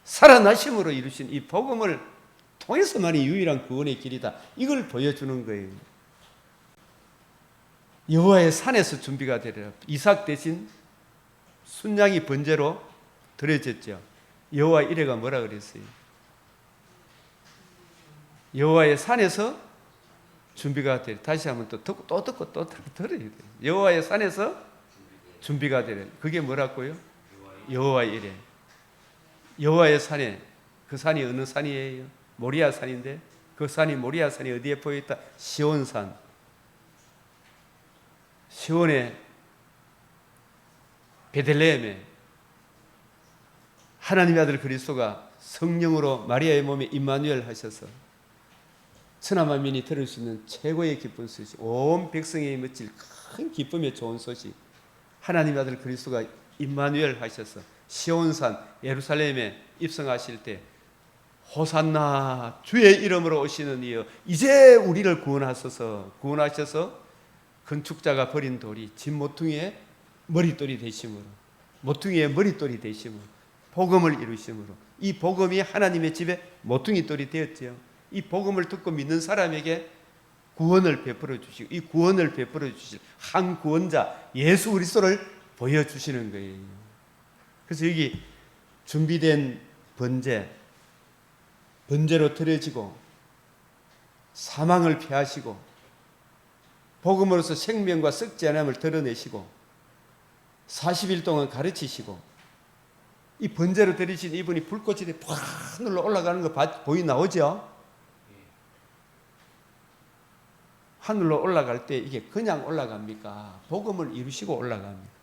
살아나심으로 이루신 이 복음을 통해서만이 유일한 구원의 길이다. 이걸 보여주는 거예요. 여호와의 산에서 준비가 되리라. 이삭 대신 순양이 번제로 드려졌죠. 여호와 이레가 뭐라 그랬어요? 여호와의 산에서 준비가 되리라. 다시 한번 또 듣고 또 듣고 또 들어야 돼요. 여호와의 산에서 준비가 되리라. 그게 뭐라고요? 여호와 이레. 여호와의 산에, 그 산이 어느 산이에요? 모리아 산인데, 그 산이 모리아 산이 어디에 보여 있다? 시온산. 시온의 베들레헴에 하나님의 아들 그리스도가 성령으로 마리아의 몸에 임마누엘 하셔서 천하만민이 들을 수 있는 최고의 기쁜 소식, 온 백성에게 미칠 큰 기쁨의 좋은 소식, 하나님의 아들 그리스도가 임마누엘 하셔서 시온산 예루살렘에 입성하실 때 호산나 주의 이름으로 오시는 이여 이제 우리를 구원하셔서 건축자가 버린 돌이 집 모퉁이의 머릿돌이 되심으로, 모퉁이의 머릿돌이 되심으로, 복음을 이루심으로, 이 복음이 하나님의 집에 모퉁이돌이 되었지요. 이 복음을 듣고 믿는 사람에게 구원을 베풀어 주시고, 이 구원을 베풀어 주실 한 구원자 예수 그리스도를 보여주시는 거예요. 그래서 여기 준비된 번제로 드려지고 사망을 피하시고 복음으로서 생명과 썩지 않음을 드러내시고 40일 동안 가르치시고, 이 번제로 드리신 이분이 불꽃이 하늘로 올라가는 거 보이 나오죠? 하늘로 올라갈 때 이게 그냥 올라갑니까? 복음을 이루시고 올라갑니다.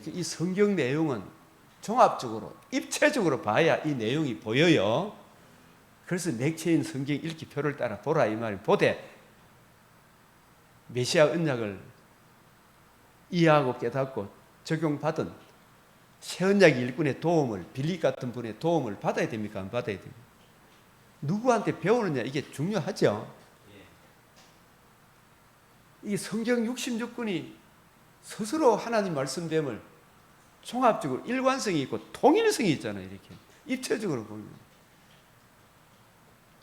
이 성경 내용은 종합적으로 입체적으로 봐야 이 내용이 보여요. 그래서 맥체인 성경 읽기표를 따라 보라 이 말이에요. 보되 메시아 언약을 이해하고 깨닫고 적용받은 새 언약 일꾼의 도움을, 빌립 같은 분의 도움을 받아야 됩니까? 안 받아야 됩니까? 누구한테 배우느냐, 이게 중요하죠. 이 성경 66권이 스스로 하나님 말씀됨을 종합적으로 일관성이 있고 통일성이 있잖아요. 이렇게 입체적으로 보면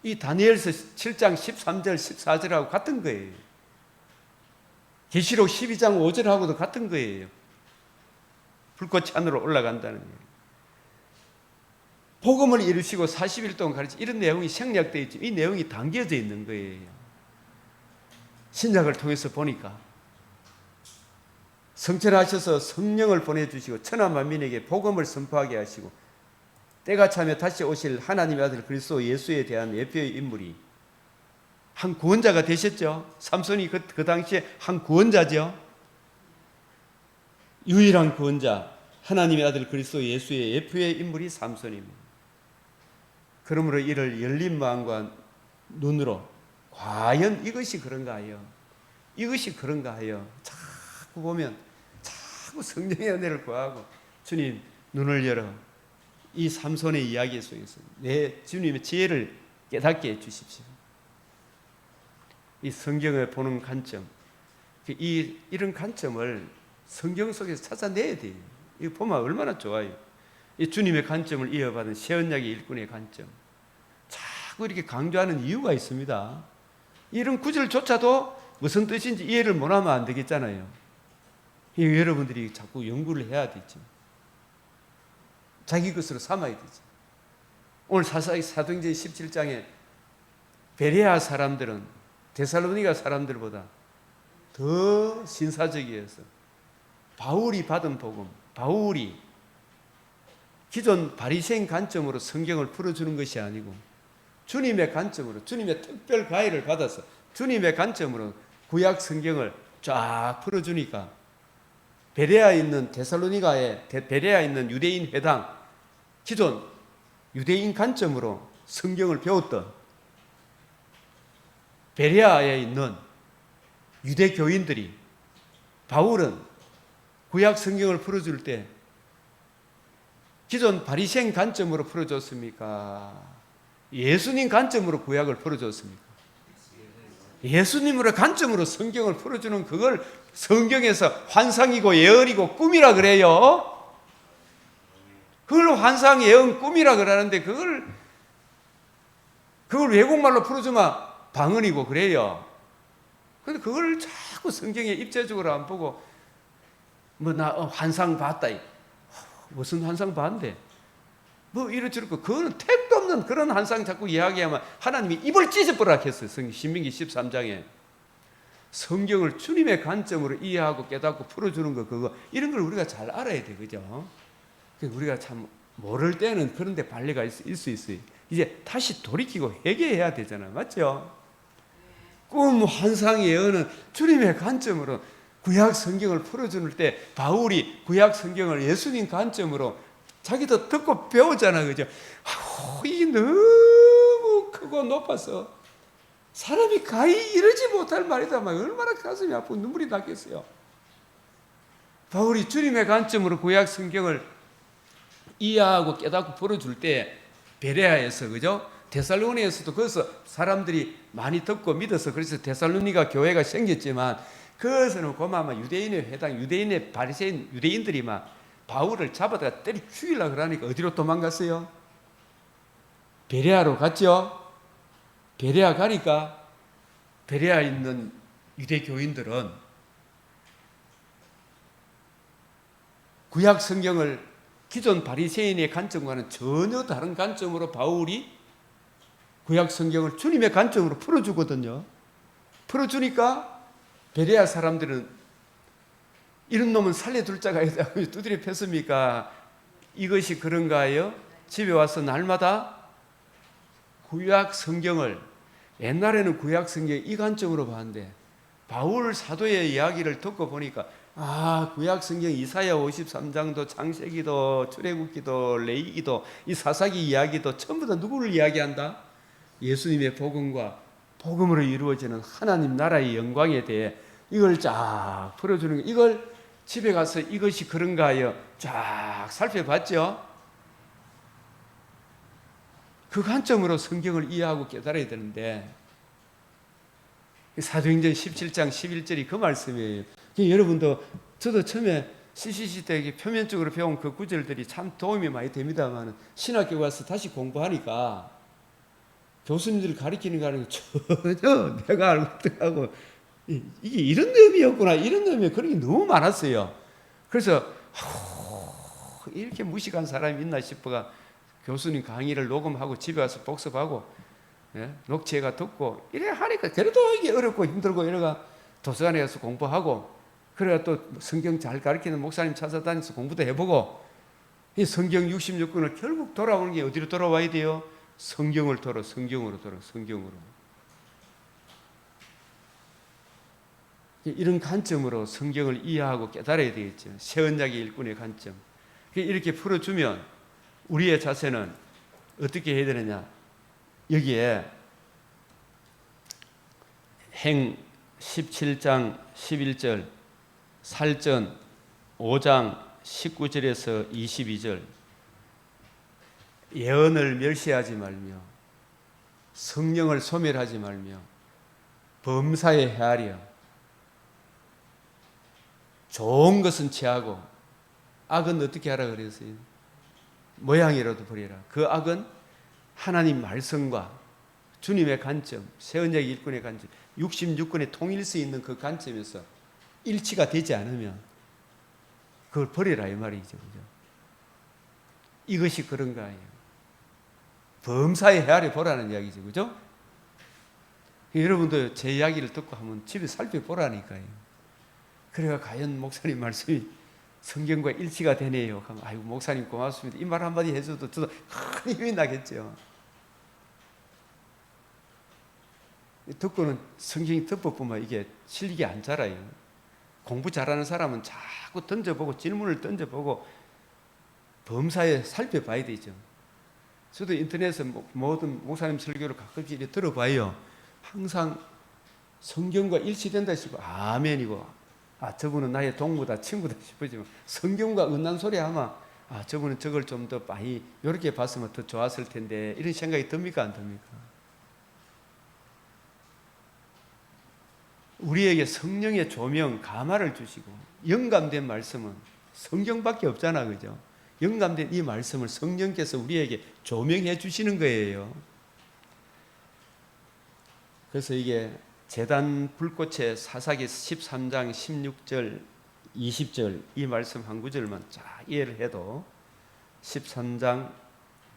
이 다니엘서 7장 13절 14절하고 같은 거예요. 계시록 12장 5절하고도 같은 거예요. 불꽃이 하늘로 올라간다는 거예요. 복음을 이루시고 40일 동안 가르치, 이런 내용이 생략되어 있죠. 이 내용이 담겨져 있는 거예요. 신약을 통해서 보니까 성천하셔서 성령을 보내주시고 천하 만민에게 복음을 선포하게 하시고 때가 차며 다시 오실 하나님의 아들 그리스도 예수에 대한 예표의 인물이 한 구원자가 되셨죠. 삼손이 그 당시에 한 구원자죠. 유일한 구원자 하나님의 아들 그리스도 예수의 예표의 인물이 삼손입니다. 그러므로 이를 열린 마음과 눈으로 과연 이것이 그런가 하여, 이것이 그런가 하여 자꾸 보면 자꾸 성령의 은혜를 구하고, 주님 눈을 열어 이 삼손의 이야기 속에서 내 주님의 지혜를 깨닫게 해주십시오. 이 성경을 보는 관점, 이런 관점을 성경 속에서 찾아내야 돼요. 이거 보면 얼마나 좋아요. 이 주님의 관점을 이어받은 새 언약의 일꾼의 관점, 자꾸 이렇게 강조하는 이유가 있습니다. 이런 구절조차도 무슨 뜻인지 이해를 못하면 안 되겠잖아요. 여러분들이 자꾸 연구를 해야 되죠. 자기 것으로 삼아야 되죠. 오늘 사도행전 17장에 베레아 사람들은 데살로니가 사람들보다 더 신사적이어서 바울이 받은 복음, 바울이 기존 바리새인 관점으로 성경을 풀어주는 것이 아니고 주님의 관점으로, 주님의 특별 가해를 받아서 주님의 관점으로 구약 성경을 쫙 풀어주니까 베레아에 있는 데살로니가에 베레아에 있는 유대인 회당, 기존 유대인 관점으로 성경을 배웠던 베레아에 있는 유대 교인들이 바울은 구약 성경을 풀어줄 때 기존 바리새인 관점으로 풀어줬습니까? 예수님 관점으로 구약을 풀어줬습니까? 예수님으로 관점으로 성경을 풀어주는 그걸 성경에서 환상이고 예언이고 꿈이라 그래요. 그걸 환상, 예언, 꿈이라 그러는데 그걸 외국말로 풀어주면 방언이고 그래요. 근데 그걸 자꾸 성경에 입체적으로 안 보고 뭐 나 환상 봤다. 무슨 환상 봤는데? 뭐 이러저러고 그거는 택도 없는 그런 환상 자꾸 이야기하면 하나님이 입을 찢어버리라 했어요. 신명기 13장에. 성경을 주님의 관점으로 이해하고 깨닫고 풀어주는 거 그거 이런 걸 우리가 잘 알아야 돼. 그죠? 우리가 참 모를 때는 그런 데 발레가 있을 수 있어요. 이제 다시 돌이키고 회개해야 되잖아요. 맞죠? 꿈, 환상, 예언은 주님의 관점으로 구약 성경을 풀어줄 때 바울이 구약 성경을 예수님 관점으로 자기도 듣고 배우잖아. 그죠? 이게 너무 크고 높아서 사람이 가히 이러지 못할 말이다. 막 얼마나 가슴이 아프고 눈물이 나겠어요. 바울이 주님의 관점으로 구약 성경을 이해하고 깨닫고 풀어줄 때 베레아에서, 그죠? 데살로니에서도 거기서 사람들이 많이 듣고 믿어서 그래서 데살로니가 교회가 생겼지만 그것은 고마마 유대인의 회당, 유대인의 바리새인 유대인들이 막 바울을 잡아다가 때려 죽이려고 그러니까 어디로 도망갔어요? 베레아로 갔죠? 베레아 가니까 베레아에 있는 유대 교인들은 구약 성경을 기존 바리새인의 관점과는 전혀 다른 관점으로 바울이 구약 성경을 주님의 관점으로 풀어주거든요. 풀어주니까 베레아 사람들은 이런 놈은 살려둘 자가 있다고 두드려 팼습니까? 이것이 그런가요? 집에 와서 날마다 구약 성경을, 옛날에는 구약 성경 이 관점으로 봤는데 바울 사도의 이야기를 듣고 보니까 구약 성경 이사야 53장도 창세기도 출애굽기도 레위기도 이 사사기 이야기도 전부 다 누구를 이야기한다? 예수님의 복음과 복음으로 이루어지는 하나님 나라의 영광에 대해 이걸 쫙 풀어주는 거. 이걸 집에 가서 이것이 그런가 하여 쫙 살펴봤죠. 그 관점으로 성경을 이해하고 깨달아야 되는데 사도행전 17장 11절이 그 말씀이에요. 여러분도 저도 처음에 CCC 때 표면적으로 배운 그 구절들이 참 도움이 많이 됩니다만 신학교 가서 다시 공부하니까 교수님들이 가르치는 거 하는 전혀 내가 알고 하고 이게 이런 의미였구나 이런 의미 그런 게 너무 많았어요. 그래서 이렇게 무식한 사람이 있나 싶어가 교수님 강의를 녹음하고 집에 와서 복습하고 녹취해가 듣고 이래 하니까 그래도 이게 어렵고 힘들고 이래가 도서관에 가서 공부하고 그래가 또 성경 잘 가르치는 목사님 찾아다니면서 공부도 해보고 이 성경 66권을 결국 돌아오는 게 어디로 돌아와야 돼요? 성경으로 돌아 성경으로. 이런 관점으로 성경을 이해하고 깨달아야 되겠죠. 새언약의 일꾼의 관점. 이렇게 풀어주면 우리의 자세는 어떻게 해야 되느냐? 여기에 행 17장 11절, 살전 5장 19절에서 22절 예언을 멸시하지 말며 성령을 소멸하지 말며 범사에 헤아려 좋은 것은 취하고 악은 어떻게 하라 그랬어요? 모양이라도 버리라. 그 악은 하나님 말씀과 주님의 관점, 새언약 일꾼의 관점, 66권의 통일수 있는 그 관점에서 일치가 되지 않으면 그걸 버리라 이 말이죠. 그죠? 이것이 그런가요? 범사에 헤아려 보라는 이야기죠. 그죠? 여러분도 제 이야기를 듣고 한번 집에 살펴보라니까요. 그래가 과연 목사님 말씀이 성경과 일치가 되네요. 그럼 아이고 목사님 고맙습니다. 이 말 한마디 해줘도 저도 큰 힘이 나겠죠. 듣고는 성경이 덮어보면 이게 실력이 안 자라요. 공부 잘하는 사람은 자꾸 던져보고 질문을 던져보고 범사에 살펴봐야 되죠. 저도 인터넷에 모든 목사님 설교를 가끔씩 이렇게 들어봐요. 항상 성경과 일치된다 싶고 아멘이고, 아 저분은 나의 동무다 친구다 싶어지만 성경과 은난 소리 하면 아 저분은 저걸 좀 더 많이 이렇게 봤으면 더 좋았을 텐데, 이런 생각이 듭니까 안 듭니까? 우리에게 성령의 조명, 감화를 주시고 영감된 말씀은 성경밖에 없잖아, 그죠? 영감된 이 말씀을 성령께서 우리에게 조명해 주시는 거예요. 그래서 이게 제단 불꽃의 사사기 13장 16절 20절 이 말씀 한 구절만 쫙 이해를 해도 13장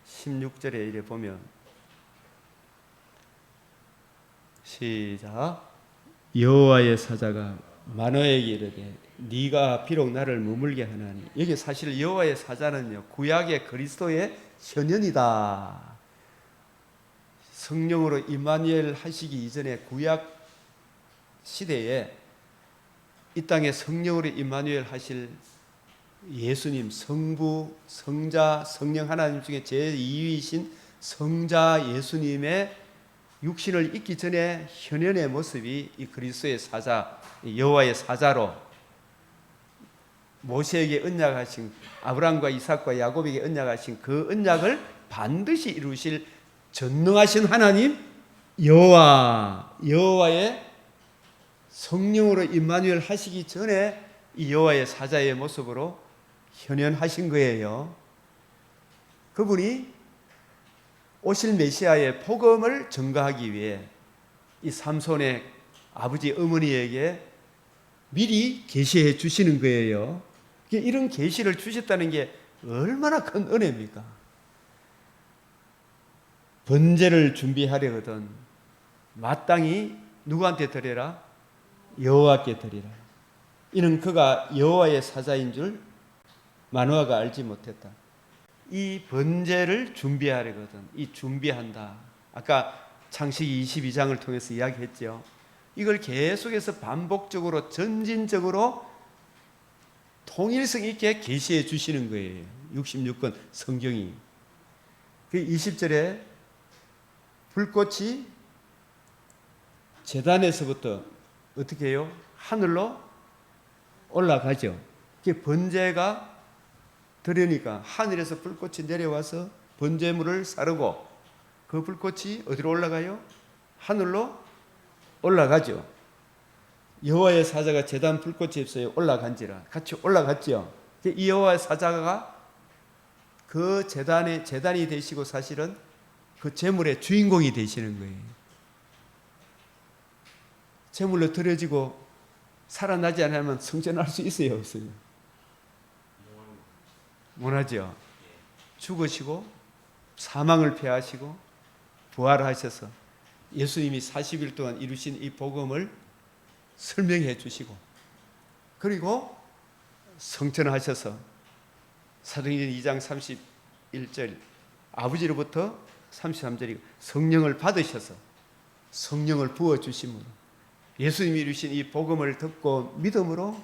16절에 이래 보면 시작. 여호와의 사자가 마노아에게 이르되 네가 비록 나를 머물게 하나니, 여기 사실 여호와의 사자는요 구약의 그리스도의 현현이다. 성령으로 임마누엘 하시기 이전에 구약 시대에 이 땅에 성령으로 임마누엘 하실 예수님, 성부, 성자, 성령 하나님 중에 제2위이신 성자 예수님의 육신을 입기 전에 현현의 모습이 이 그리스도의 사자, 여호와의 사자로 모세에게 언약하신, 아브라함과 이삭과 야곱에게 언약하신 그 언약을 반드시 이루실 전능하신 하나님 여호와의 성령으로 임마누엘 하시기 전에 이 여호와의 사자의 모습으로 현현하신 거예요. 그분이 오실 메시아의 복음을 전가하기 위해 이 삼손의 아버지 어머니에게 미리 계시해 주시는 거예요. 이런 계시를 주셨다는 게 얼마나 큰 은혜입니까? 번제를 준비하려거든 마땅히 누구한테 드려라? 여호와께 드리라. 이는 그가 여호와의 사자인 줄 마노아가 알지 못했다. 이 번제를 준비하려거든, 이 준비한다. 아까 창세기 22장을 통해서 이야기했죠. 이걸 계속해서 반복적으로 전진적으로 통일성 있게 계시해 주시는 거예요. 66권 성경이. 그 20절에 불꽃이 제단에서부터 어떻게 해요? 하늘로 올라가죠. 그 번제가 들으니까 하늘에서 불꽃이 내려와서 번제물을 사르고 그 불꽃이 어디로 올라가요? 하늘로 올라가죠. 여호와의 사자가 제단 불꽃이 입서에 올라간지라. 같이 올라갔죠. 이 여호와의 사자가 그 제단이 되시고 사실은 그 제물의 주인공이 되시는 거예요. 제물로 드려지고 살아나지 않으면 성전할 수 있어요, 없어요? 못하죠. 죽으시고 사망을 패하시고 부활하셔서 예수님이 40일 동안 이루신 이 복음을 설명해 주시고, 그리고 성천하셔서 사도행전 2장 31절 아버지로부터 33절이 성령을 받으셔서 성령을 부어주심으로 예수님이 이루신 이 복음을 듣고 믿음으로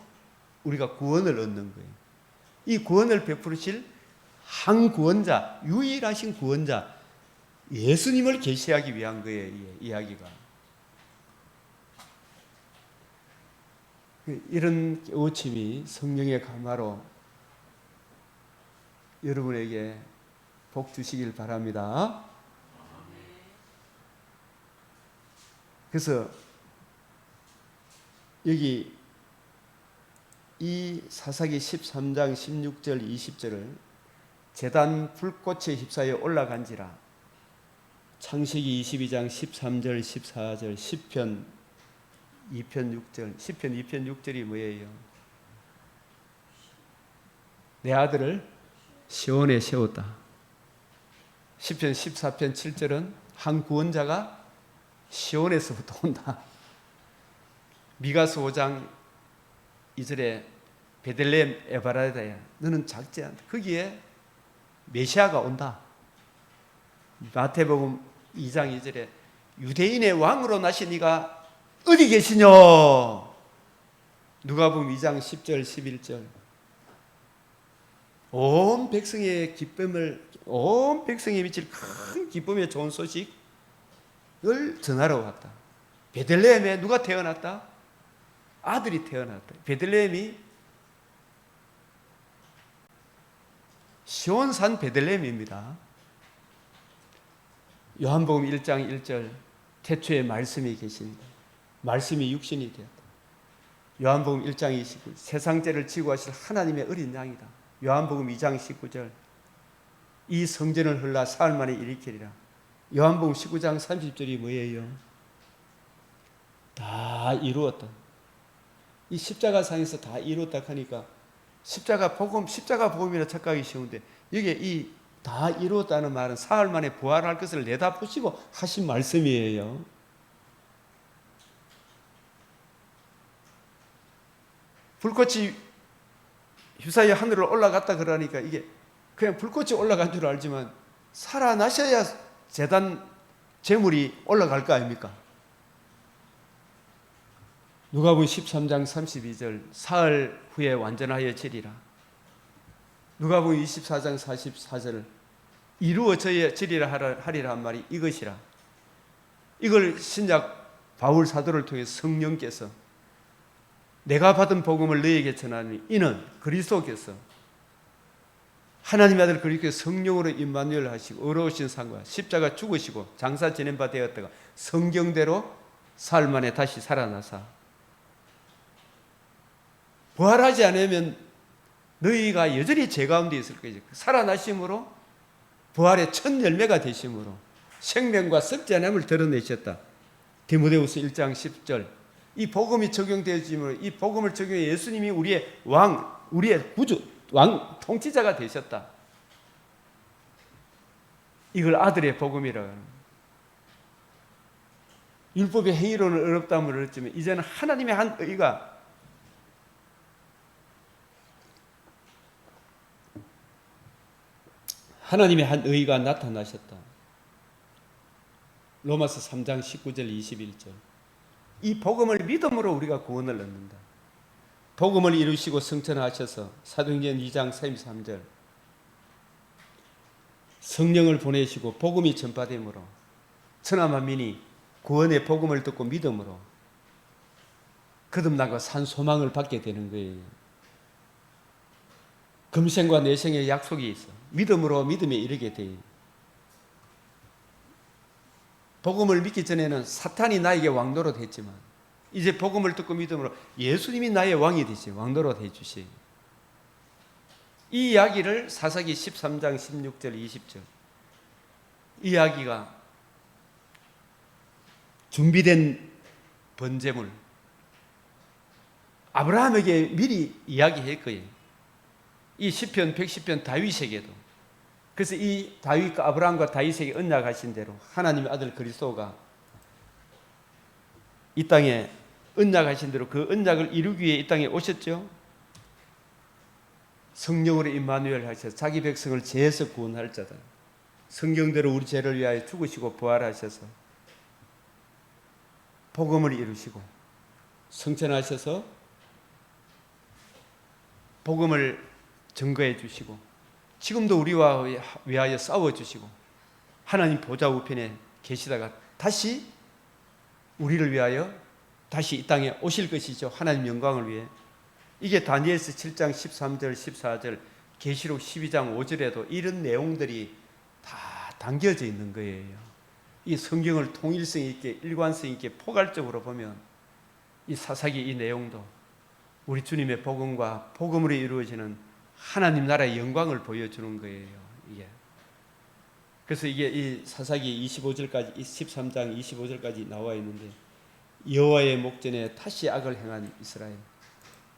우리가 구원을 얻는 거예요. 이 구원을 베푸실 한 구원자, 유일하신 구원자 예수님을 계시하기 위한 거예요. 이 이야기가. 이런 깨우침이 성령의 감화로 여러분에게 복 주시길 바랍니다. 그래서 여기 이 사사기 13장 16절 20절을 제단 불꽃에 휩싸여 올라간지라, 창세기 22장 13절 14절 10편 2편 6절 10편 2편 6절이 뭐예요? 내 아들을 시온에 세웠다. 10편 14편 7절은 한 구원자가 시온에서부터 온다. 미가서 5장 2절에 베들레헴 에바라다야 너는 작지 않다. 거기에 메시아가 온다. 마태복음 2장 2절에 유대인의 왕으로 나신 이가 어디 계시뇨? 누가복음 2장 10절 11절 온 백성의 기쁨을 온 백성에 미칠 큰 기쁨의 좋은 소식을 전하러 왔다. 베들레헴에 누가 태어났다? 아들이 태어났다. 베들레헴이 시온산 베들레헴입니다. 요한복음 1장 1절 태초에 말씀이 계신다. 말씀이 육신이 되었다. 요한복음 1장 29절 세상 죄를 지고 하실 하나님의 어린 양이다. 요한복음 2장 19절 이 성전을 헐라 사흘 만에 일으키리라. 요한복음 19장 30절이 뭐예요? 다 이루었다. 이 십자가상에서 다 이루었다 하니까 십자가 복음이라 착각하기 쉬운데 여기에 이 다 이루었다는 말은 사흘 만에 부활할 것을 내다보시고 하신 말씀이에요. 불꽃이 휘사에 하늘로 올라갔다 그러니까 이게 그냥 불꽃이 올라간 줄 알지만 살아나셔야 제단 제물이 올라갈 거 아닙니까? 누가복음 13장 32절 사흘 후에 완전하여 지리라. 누가복음 24장 44절 이루어져야 지리라 하리라 한 말이 이것이라. 이걸 신약 바울 사도를 통해 성령께서 내가 받은 복음을 너에게 전하니 이는 그리스도께서 하나님의 아들 그리스도의 성령으로 임마누엘 하시고 어려우신 상과 십자가 죽으시고 장사 지낸 바 되었다가 성경대로 사흘 만에 다시 살아나사 부활하지 않으면 너희가 여전히 죄 가운데 있을 것이지 살아나심으로 부활의 첫 열매가 되심으로 생명과 썩지 않음을 드러내셨다. 디모데후서 1장 10절 이 복음이 적용되어지므로 이 복음을 적용해 예수님이 우리의 왕, 우리의 구주, 왕, 통치자가 되셨다. 이걸 아들의 복음이라고 합니다. 율법의 행위로는 어렵다면 어렵지만 이제는 하나님의 한 의가 하나님의 한 의가 나타나셨다. 로마서 3장 19절 21절 이 복음을 믿음으로 우리가 구원을 얻는다. 복음을 이루시고 성천하셔서 사도행전 2장 33절 성령을 보내시고 복음이 전파됨으로 천하만민이 구원의 복음을 듣고 믿음으로 거듭나고 산 소망을 받게 되는 거예요. 금생과 내생의 약속이 있어. 믿음으로 믿음에 이르게 돼요. 복음을 믿기 전에는 사탄이 나에게 왕노릇 했지만 이제 복음을 듣고 믿음으로 예수님이 나의 왕이 되시 왕노릇 해주시. 이 이야기를 사사기 13장 16절 20절 이 이야기가 준비된 번제물 아브라함에게 미리 이야기할 거예요. 이 시편 110편 다윗에게도. 그래서 이 다윗과 아브라함과 다윗에게 언약하신 대로 하나님의 아들 그리스도가 이 땅에 언약하신 대로 그 언약을 이루기 위해 이 땅에 오셨죠. 성령으로 임마누엘 하셔서 자기 백성을 죄에서 구원할 자다. 성경대로 우리 죄를 위하여 죽으시고 부활하셔서 복음을 이루시고 성천하셔서 복음을 증거해 주시고 지금도 우리와 위하여 싸워주시고 하나님 보좌 우편에 계시다가 다시 우리를 위하여 다시 이 땅에 오실 것이죠. 하나님 영광을 위해. 이게 다니엘서 7장 13절 14절 계시록 12장 5절에도 이런 내용들이 다 담겨져 있는 거예요. 이 성경을 통일성 있게 일관성 있게 포괄적으로 보면 이 사사기 이 내용도 우리 주님의 복음과 복음으로 이루어지는 하나님 나라의 영광을 보여주는 거예요. 이게. 그래서 이게 이 사사기 25절까지 13장 25절까지 나와 있는데 여호와의 목전에 다시 악을 행한 이스라엘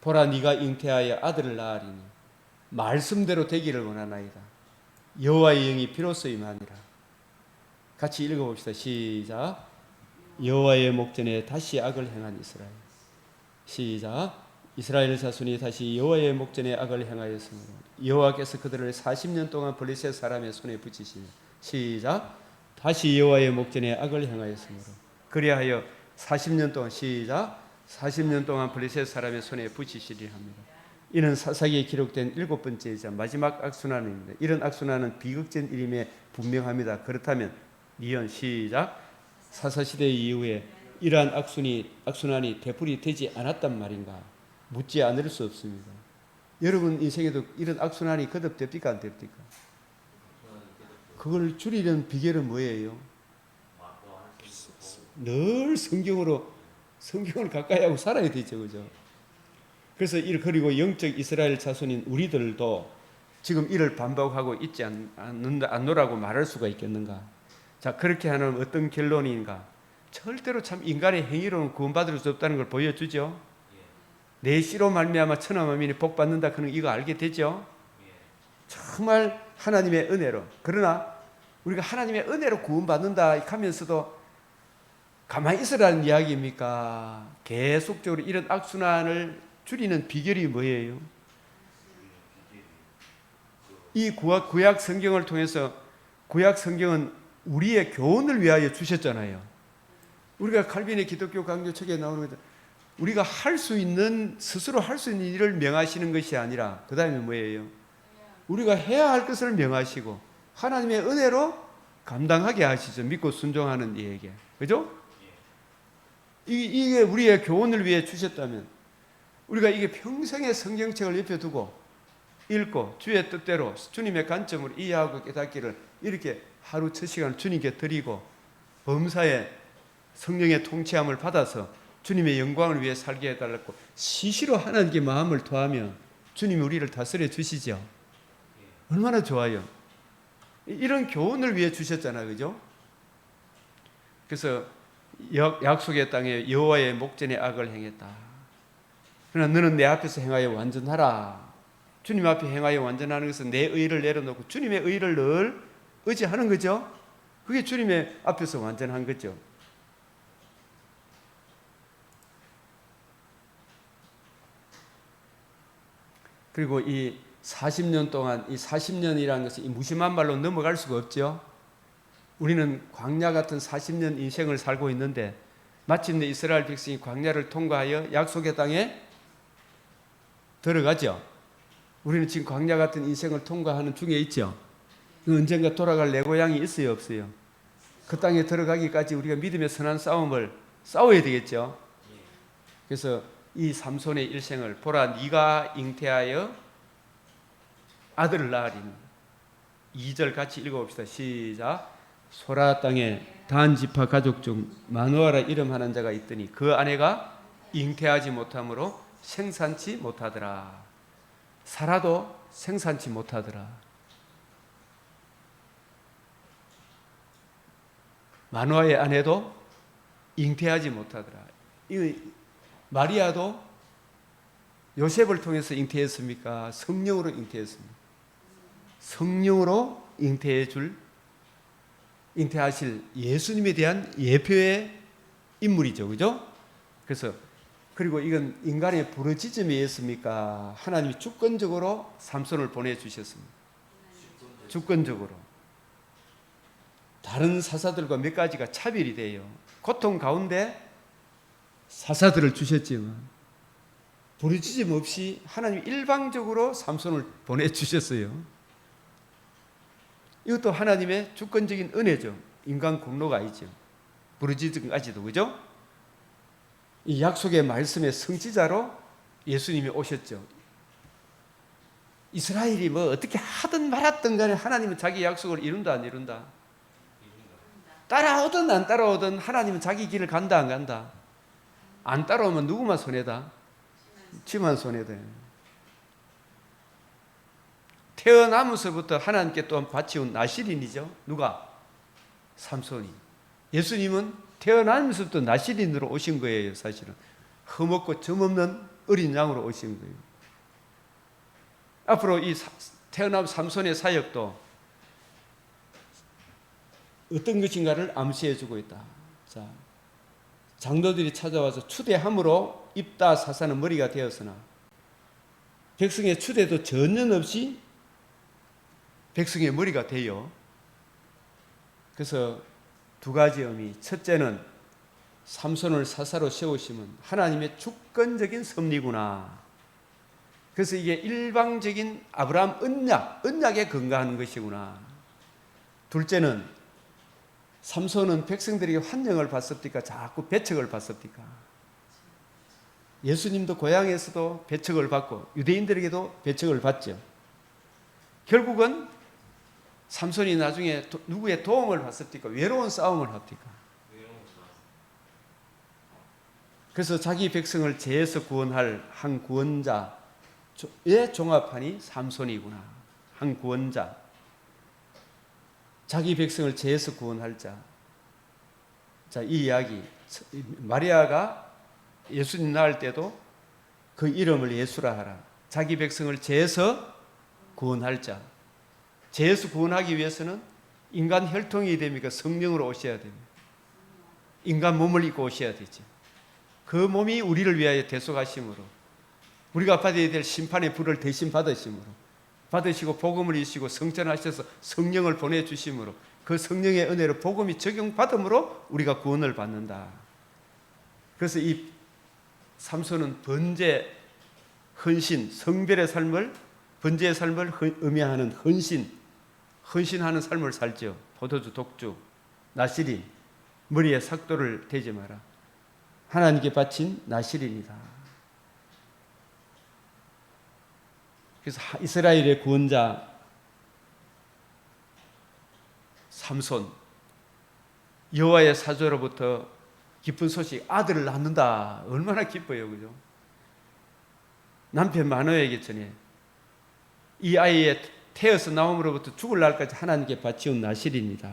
보라 네가 잉태하여 아들을 낳으리니 말씀대로 되기를 원하나이다. 여호와의 영이 비로소 임하니라. 같이 읽어봅시다. 시작. 여호와의 목전에 다시 악을 행한 이스라엘. 시작. 이스라엘 자손이 다시 여호와의 목전에 악을 행하였으므로 여호와께서 그들을 40년 동안 블레셋 사람의 손에 붙이시니. 시작. 다시 여호와의 목전에 악을 행하였으므로 그리하여 40년 동안. 시작. 40년 동안 블레셋 사람의 손에 붙이시리 합니다. 이는 사사기에 기록된 7번째이자 마지막 악순환입니다. 이런 악순환은 비극적 일임에 분명합니다. 그렇다면 니은. 시작. 사사시대 이후에 이러한 악순환이 되풀이 되지 않았단 말인가? 묻지 않을 수 없습니다. 여러분 인생에도 이런 악순환이 거듭됩니까? 안 됩니까? 그걸 줄이려는 비결은 뭐예요? 늘 성경을 가까이 하고 살아야 되죠. 그죠? 그래서 그리고 영적 이스라엘 자손인 우리들도 지금 이를 반복하고 있지 않노라고 말할 수가 있겠는가? 자, 그렇게 하는 어떤 결론인가? 절대로 참 인간의 행위로는 구원받을 수 없다는 걸 보여주죠. 내 씨로 말미암아 천하 만민이 복 받는다. 그는 이거 알게 되죠. 정말 하나님의 은혜로. 그러나 우리가 하나님의 은혜로 구원받는다 하면서도 가만히 있으라는 이야기입니까? 계속적으로 이런 악순환을 줄이는 비결이 뭐예요? 이 구약 성경을 통해서 구약 성경은 우리의 교훈을 위하여 주셨잖아요. 우리가 칼빈의 기독교 강조 책에 나오는 것, 우리가 스스로 할 수 있는 일을 명하시는 것이 아니라 그 다음에 뭐예요? 우리가 해야 할 것을 명하시고 하나님의 은혜로 감당하게 하시죠. 믿고 순종하는 이에게. 그죠? 이게 우리의 교훈을 위해 주셨다면 우리가 이게 평생의 성경책을 옆에 두고 읽고 주의 뜻대로 주님의 관점으로 이해하고 깨닫기를 이렇게 하루 첫 시간을 주님께 드리고 범사에 성령의 통치함을 받아서 주님의 영광을 위해 살게 해달라고 시시로 하나님께 마음을 토하면 주님이 우리를 다스려 주시죠. 얼마나 좋아요. 이런 교훈을 위해 주셨잖아요. 그죠? 그래서 약속의 땅에 여호와의 목전에 악을 행했다. 그러나 너는 내 앞에서 행하여 완전하라. 주님 앞에 행하여 완전하는 것은 내 의를 내려놓고 주님의 의를 늘 의지하는 거죠. 그게 주님의 앞에서 완전한 거죠. 그리고 이 40년 동안 이 40년이라는 것이 이 무심한 말로 넘어갈 수가 없죠. 우리는 광야 같은 40년 인생을 살고 있는데 마침내 이스라엘 백성이 광야를 통과하여 약속의 땅에 들어가죠. 우리는 지금 광야 같은 인생을 통과하는 중에 있죠. 언젠가 돌아갈 내 고향이 있어요, 없어요? 그 땅에 들어가기까지 우리가 믿음의 선한 싸움을 싸워야 되겠죠. 그래서 이 삼손의 일생을 보라, 네가 잉태하여 아들을 낳으리니. 2절 같이 읽어봅시다. 시작. 소라 땅에 단 지파 가족 중 마누아라 이름하는 자가 있더니 그 아내가 잉태하지 못함으로 생산치 못하더라. 살아도 생산치 못하더라. 마누아의 아내도 잉태하지 못하더라. 마리아도 요셉을 통해서 잉태했습니까? 성령으로 잉태했습니다. 성령으로 잉태하실 예수님에 대한 예표의 인물이죠. 그죠? 그리고 이건 인간의 부르짖음에 의했습니까? 하나님이 주권적으로 삼손을 보내주셨습니다. 주권적으로. 다른 사사들과 몇 가지가 차별이 돼요. 고통 가운데 사사들을 주셨지만 부르짖음 없이 하나님 일방적으로 삼손을 보내주셨어요. 이것도 하나님의 주권적인 은혜죠. 인간 공로가 아니죠. 부르짖음까지도. 그죠? 이 약속의 말씀의 성취자로 예수님이 오셨죠. 이스라엘이 뭐 어떻게 하든 말았든 간에 하나님은 자기 약속을 이룬다 안 이룬다? 따라오든 안 따라오든 하나님은 자기 길을 간다 안 간다? 안 따라오면 누구만 손해다? 지만 손해다. 태어나면서부터 하나님께 또한 바치온 나실인이죠. 누가? 삼손이. 예수님은 태어나면서부터 나실인으로 오신 거예요. 사실은 흠없고 점없는 어린 양으로 오신 거예요. 앞으로 이 태어난 삼손의 사역도 어떤 것인가를 암시해 주고 있다. 자, 장로들이 찾아와서 추대함으로 입다 사사는 머리가 되었으나 백성의 추대도 전혀 없이 백성의 머리가 되어. 그래서 두 가지 의미. 첫째는 삼손을 사사로 세우심은 하나님의 주권적인 섭리구나. 그래서 이게 일방적인 아브라함 언약에 근거하는 것이구나. 둘째는 삼손은 백성들에게 환영을 받습니까? 자꾸 배척을 받습니까? 예수님도 고향에서도 배척을 받고 유대인들에게도 배척을 받죠. 결국은 삼손이 나중에 누구의 도움을 받습니까? 외로운 싸움을 합니까? 그래서 자기 백성을 죄에서 구원할 한 구원자의 종합판이 삼손이구나. 한 구원자. 자기 백성을 죄에서 구원할 자. 자, 이 이야기. 마리아가 예수님 낳을 때도 그 이름을 예수라 하라. 자기 백성을 죄에서 구원할 자. 죄에서 구원하기 위해서는 인간 혈통이 됩니까? 성령으로 오셔야 됩니다. 인간 몸을 입고 오셔야 되죠. 그 몸이 우리를 위하여 대속하심으로 우리가 받아야 될 심판의 불을 대신 받으시고 복음을 이시고 성전하셔서 성령을 보내주심으로 그 성령의 은혜로 복음이 적용받음으로 우리가 구원을 받는다. 그래서 이 삼손은 번제, 헌신, 성별의 삶을 번제의 삶을 의미하는 헌신하는 삶을 살죠. 포도주, 독주, 나시린, 머리에 삭도를 대지 마라. 하나님께 바친 나시린이다. 그래서 이스라엘의 구원자 삼손, 여호와의 사조로부터 기쁜 소식, 아들을 낳는다. 얼마나 기뻐요, 그죠? 남편 마노에게 전해 이 아이의 태어서 나옴으로부터 죽을 날까지 하나님께 바치온 나실입니다.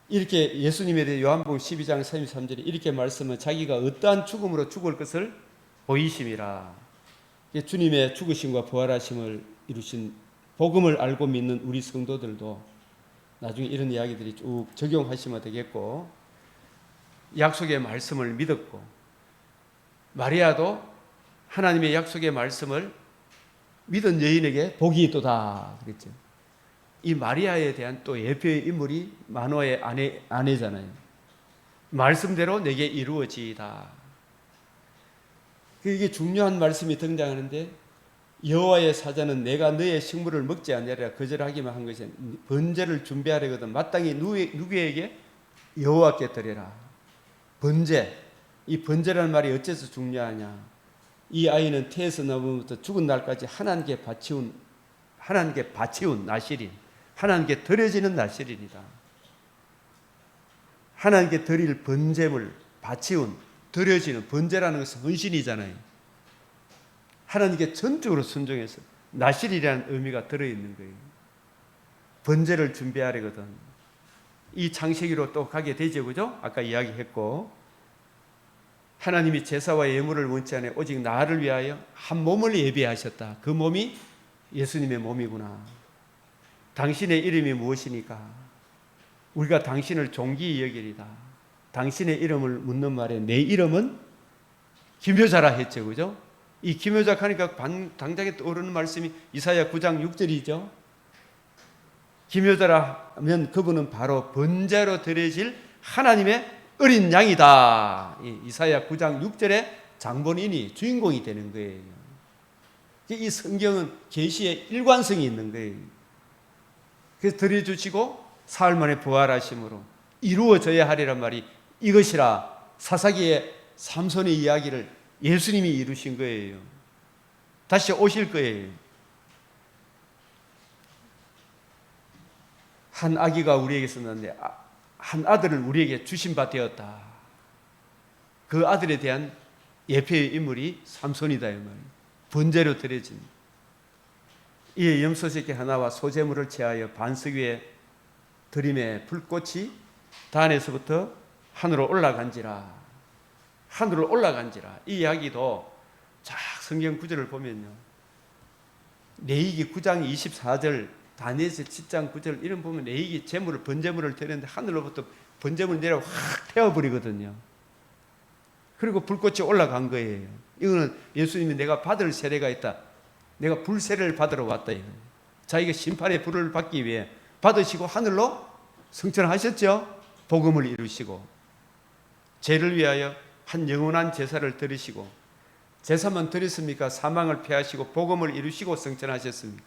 이렇게 예수님에 대해 요한복음 12장 33절에 이렇게 말씀은 자기가 어떠한 죽음으로 죽을 것을 보이심이라. 주님의 죽으심과 부활하심을 이루신 복음을 알고 믿는 우리 성도들도 나중에 이런 이야기들이 쭉 적용하시면 되겠고, 약속의 말씀을 믿었고, 마리아도 하나님의 약속의 말씀을 믿은 여인에게 복이 있도다 그랬죠. 이 마리아에 대한 또 예표의 인물이 마노의 아내잖아요. 말씀대로 내게 이루어지이다. 이게 중요한 말씀이 등장하는데, 여호와의 사자는 내가 너의 식물을 먹지 아니하리라 거절하기만 한 것이 번제를 준비하려거든 마땅히 누구에게? 여호와께 드려라. 번제. 이 번제라는 말이 어째서 중요하냐? 이 아이는 태에서 나오면부터 죽은 날까지 하나님께 바치운 나실인, 하나님께 드려지는 나실인이다. 하나님께 드릴 번제물 바치운, 드려지는, 번제라는 것은 헌신이잖아요. 하나님께 전적으로 순종해서 나실이라는 의미가 들어있는 거예요. 번제를 준비하려거든. 이 창세기로 또 가게 되죠, 그죠? 아까 이야기했고, 하나님이 제사와 예물을 원치 않아 오직 나를 위하여 한 몸을 예비하셨다. 그 몸이 예수님의 몸이구나. 당신의 이름이 무엇이니까? 우리가 당신을 존귀히 여기리다. 당신의 이름을 묻는 말에 내 이름은 기묘자라 했죠, 그죠? 이 기묘자 하니까 당장에 떠오르는 말씀이 이사야 9장 6절이죠. 기묘자라 하면 그분은 바로 번제로 드려질 하나님의 어린 양이다. 이사야 9장 6절에 장본인이 주인공이 되는 거예요. 이 성경은 계시의 일관성이 있는 거예요. 그래서 드려주시고 사흘 만에 부활하심으로 이루어져야 하리란 말이 이것이라. 사사기의 삼손의 이야기를 예수님이 이루신 거예요. 다시 오실 거예요. 한 아기가 우리에게서 났는데 한 아들을 우리에게 주신 바 되었다. 그 아들에 대한 예표의 인물이 삼손이다 이 말이에요. 번제로 드려진. 이에 염소새끼 하나와 소제물을 취하여 반석 위에 드림에 불꽃이 단에서부터 하늘로 올라간지라. 하늘로 올라간지라. 이 이야기도 쫙 성경 구절을 보면요, 레위기 9장 24절, 다니엘서 10장 9절 이런 보면 레위기 제물을 번제물을 드렸는데 하늘로부터 번제물 내려 확 태워버리거든요. 그리고 불꽃이 올라간 거예요. 이거는 예수님이 내가 받을 세례가 있다. 내가 불세례를 받으러 왔다. 자기가 심판의 불을 받기 위해 받으시고 하늘로 승천하셨죠. 복음을 이루시고 죄를 위하여 한 영원한 제사를 드리시고 제사만 드렸습니까? 사망을 패하시고 복음을 이루시고 승천하셨습니까?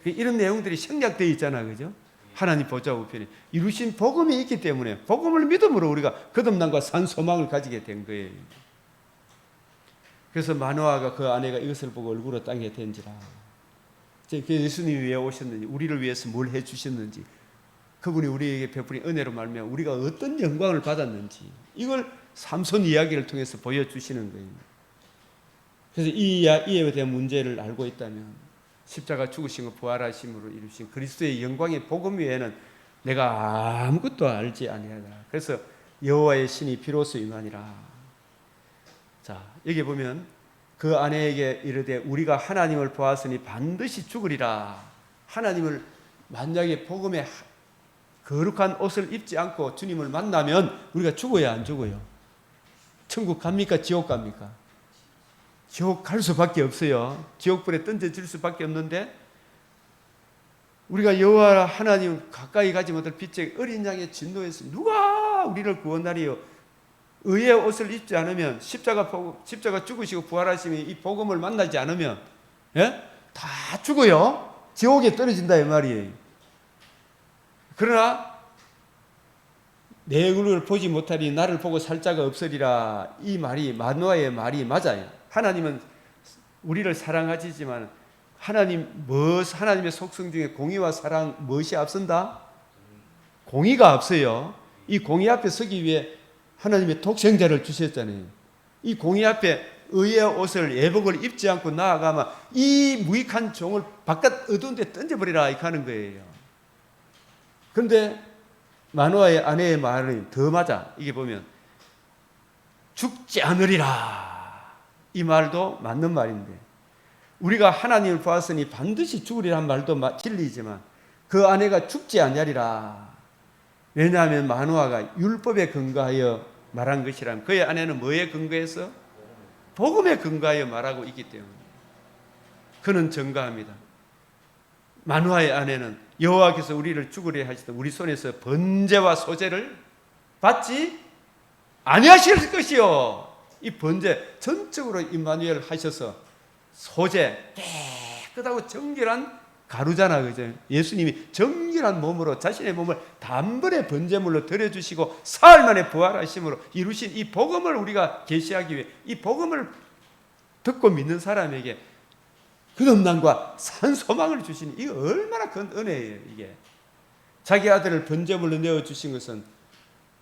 이런 내용들이 생략되어 있잖아요. 그죠? 하나님 보좌 우편에 이루신 복음이 있기 때문에 복음을 믿음으로 우리가 거듭남과 산 소망을 가지게 된 거예요. 그래서 마노아가 그 아내가 이것을 보고 얼굴을 땅에 댄지라. 예수님이 왜 오셨는지, 우리를 위해서 뭘 해주셨는지, 그분이 우리에게 베푸린 은혜로 말미암아 우리가 어떤 영광을 받았는지 이걸 삼손 이야기를 통해서 보여주시는 거예요. 그래서 이 이에 대한 문제를 알고 있다면 십자가 죽으신 것 부활하심으로 이루신 그리스도의 영광의 복음 외에는 내가 아무것도 알지 아니하다. 그래서 여호와의 신이 비로소 임하니라. 자, 여기 보면 그 아내에게 이르되 우리가 하나님을 보았으니 반드시 죽으리라. 하나님을 만약에 복음에 거룩한 옷을 입지 않고 주님을 만나면 우리가 죽어야 안 죽어요? 천국 갑니까? 지옥 갑니까? 지옥 갈 수밖에 없어요. 지옥불에 던져질 수밖에 없는데 우리가 여호와 하나님 가까이 가지 못할 빛의 어린 양의 진노에서 누가 우리를 구원하리요? 의의 옷을 입지 않으면 십자가 죽으시고 부활하시면 이 복음을 만나지 않으면 다 죽어요. 지옥에 떨어진다 이 말이에요. 그러나 내 얼굴을 보지 못하니 나를 보고 살 자가 없으리라. 이 말이 마노아의 말이 맞아요. 하나님은 우리를 사랑하시지만 하나님의 속성 중에 공의와 사랑 무엇이 앞선다? 공의가 앞서요. 이 공의 앞에 서기 위해 하나님의 독생자를 주셨잖아요. 이 공의 앞에 의의 옷을 예복을 입지 않고 나아가면 이 무익한 종을 바깥 어두운 데 던져버리라 이렇게 하는 거예요. 그런데 마노아의 아내의 말은 더 맞아. 이게 보면 죽지 않으리라. 이 말도 맞는 말인데 우리가 하나님을 보았으니 반드시 죽으리란 말도 진리지만 그 아내가 죽지 아니하리라. 왜냐하면 마노아가 율법에 근거하여 말한 것이란 그의 아내는 뭐에 근거해서? 복음에 근거하여 말하고 있기 때문에 그는 증거합니다. 마노아의 아내는 여호와께서 우리를 죽으려 하시던 우리 손에서 번제와 소제를 받지 아니하실 것이요. 이 번제 전적으로 임마누엘 하셔서 소제 깨끗하고 정결한 가루잖아, 그죠? 예수님이 정결한 몸으로 자신의 몸을 단번에 번제물로 드려주시고 사흘 만에 부활하심으로 이루신 이 복음을 우리가 계시하기 위해 이 복음을 듣고 믿는 사람에게 거듭남과 산 소망을 주시니 이게 얼마나 큰 은혜예요. 이게 자기 아들을 번제물로 내어주신 것은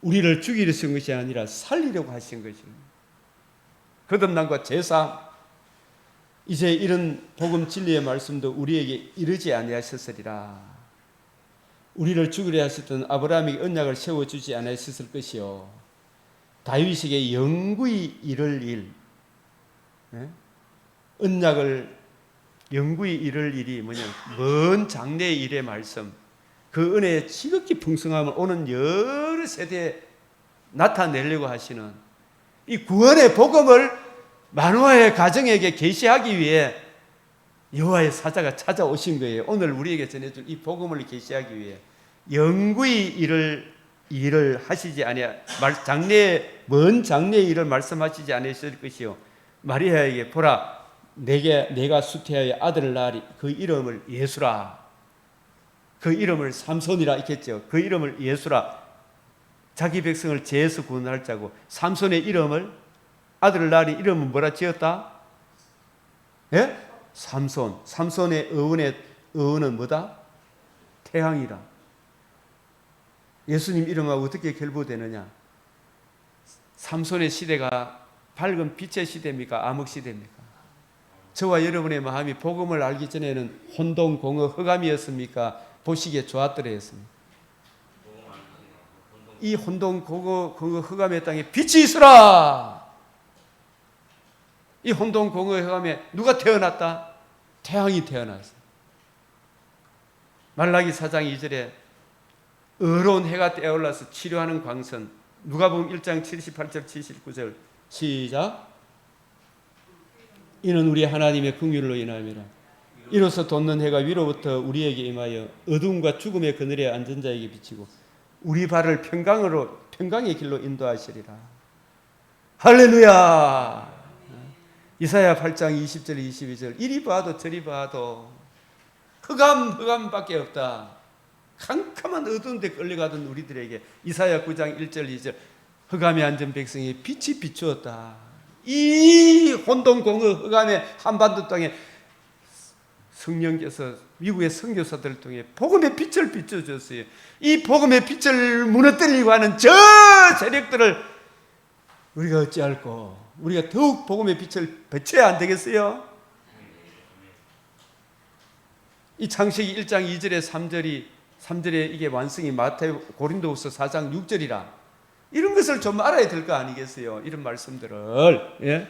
우리를 죽이려 하신 것이 아니라 살리려고 하신 것입니다. 거듭남과 제사 이제 이런 복음 진리의 말씀도 우리에게 이르지 아니하셨으리라. 우리를 죽이려 하셨던 아브라함에게 언약을 세워주지 아니하셨을 것이요 다윗에게 영구히 이를 일, 언약을 영구히 이를 일이 뭐냐, 먼 장래의 일의 말씀, 그 은혜의 지극히 풍성함을 오는 여러 세대에 나타내려고 하시는 이 구원의 복음을 마노아의 가정에게 계시하기 위해 여호와의 사자가 찾아오신 거예요. 오늘 우리에게 전해줄 이 복음을 계시하기 위해 영구히 일을 하시지 아니하, 먼 장래의 일을 말씀하시지 않으실 것이요 마리아에게 보라 내가 수태하여 아들을 낳으리 그 이름을 예수라. 그 이름을 삼손이라 했겠죠. 그 이름을 예수라. 자기 백성을 죄에서 구원할 자고 삼손의 이름을 아들을 낳으니 이름은 뭐라 지었다? 예? 삼손. 삼손의 어원은 뭐다? 태양이라. 예수님 이름하고 어떻게 결부되느냐? 삼손의 시대가 밝은 빛의 시대입니까? 암흑 시대입니까? 저와 여러분의 마음이 복음을 알기 전에는 혼동공허 흑암이었습니까? 보시기에 좋았더랬습니까? 이 혼동공허 흑암의 땅에 빛이 있으라. 이 혼동공허의 흑암에 누가 태어났다? 태양이 태어났어. 말라기 4장 2절에 의로운 해가 떼어올라서 치료하는 광선. 누가복음 1장 78절 79절 시작. 이는 우리 하나님의 긍휼로 인하여라. 이로써 돋는 해가 위로부터 우리에게 임하여 어둠과 죽음의 그늘에 앉은 자에게 비치고 우리 발을 평강의 길로 인도하시리라. 할렐루야. 이사야 8장 20절 22절 이리 봐도 저리 봐도 흑암밖에 없다. 캄캄한 어두운 데 끌려가던 우리들에게 이사야 9장 1절 2절 흑암에 앉은 백성이 빛이 비추었다. 이 혼돈공허 흑암의 한반도 땅에 성령께서 미국의 선교사들을 통해 복음의 빛을 비춰줬어요. 이 복음의 빛을 무너뜨리려고 하는 저 세력들을 우리가 어찌할꼬? 우리가 더욱 복음의 빛을 비춰야 안 되겠어요? 이 창세기 1장 2절에 3절에 이게 완성이 마태복음 고린도후서 4장 6절이라 이런 것을 좀 알아야 될 거 아니겠어요? 이런 말씀들을. 예?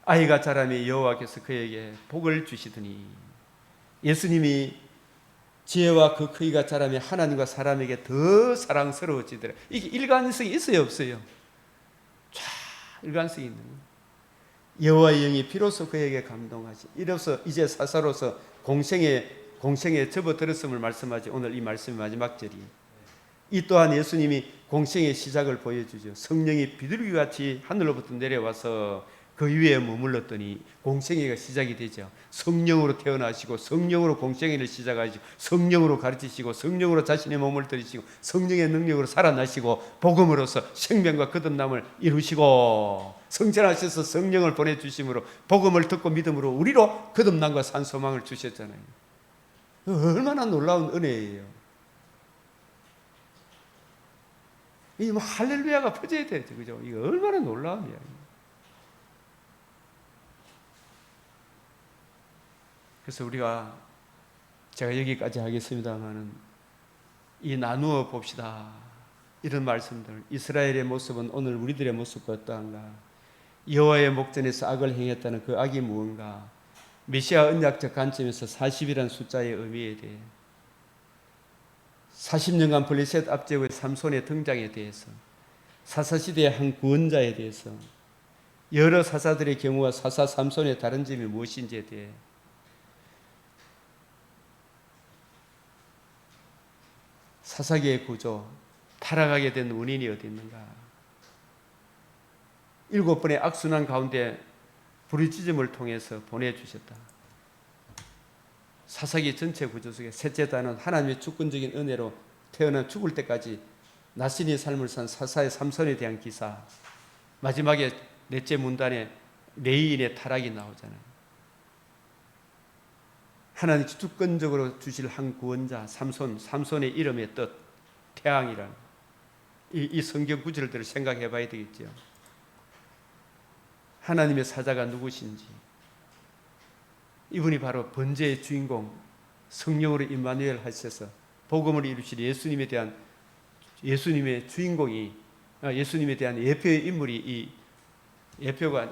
아이가 자라매 여호와께서 그에게 복을 주시더니 예수님이 지혜와 그 크기가 자라매 하나님과 사람에게 더 사랑스러워지더라. 이게 일관성이 있어요, 없어요? 일관성이 있는 거예요. 여호와의 영이 비로소 그에게 감동하시. 이로써 이제 사사로서 공생에 접어들었음을 말씀하지. 오늘 이 말씀의 마지막 절이. 이 또한 예수님이 공생의 시작을 보여주죠. 성령이 비둘기같이 하늘로부터 내려와서 그 위에 머물렀더니 공생애가 시작이 되죠. 성령으로 태어나시고 성령으로 공생애를 시작하시고 성령으로 가르치시고 성령으로 자신의 몸을 들이시고 성령의 능력으로 살아나시고 복음으로서 생명과 거듭남을 이루시고 성전하셔서 성령을 보내주심으로 복음을 듣고 믿음으로 우리로 거듭남과 산소망을 주셨잖아요. 얼마나 놀라운 은혜예요. 이 뭐 할렐루야가 퍼져야 되죠, 그죠? 이거 얼마나 놀라움이야. 그래서 제가 여기까지 하겠습니다만은 이 나누어 봅시다. 이런 말씀들. 이스라엘의 모습은 오늘 우리들의 모습과 어떠한가? 여호와의 목전에서 악을 행했다는 그 악이 무언가? 메시아 언약적 관점에서 40이라는 숫자의 의미에 대해 40년간 블레셋 압제국의 삼손의 등장에 대해서 사사시대의 한 구원자에 대해서 여러 사사들의 경우와 사사 삼손의 다른 점이 무엇인지에 대해 사사기의 구조, 타락하게 된 원인이 어디 있는가? 7번의 악순환 가운데 부르짖음을 통해서 보내주셨다. 사사기 전체 구조 속에 셋째 단은 하나님의 주권적인 은혜로 태어나 죽을 때까지 나신의 삶을 산 사사의 삼손에 대한 기사. 마지막에 넷째 문단에 레위인의 타락이 나오잖아요. 하나님 주권적으로 주실 한 구원자 삼손의 이름의 뜻 태양이란 이 성경 구절들을 생각해 봐야 되겠죠. 하나님의 사자가 누구신지 이분이 바로 번제의 주인공 성령으로 임마누엘 하셔서 복음을 이루실 예수님의 주인공이 예수님에 대한 예표의 인물이 이 예표가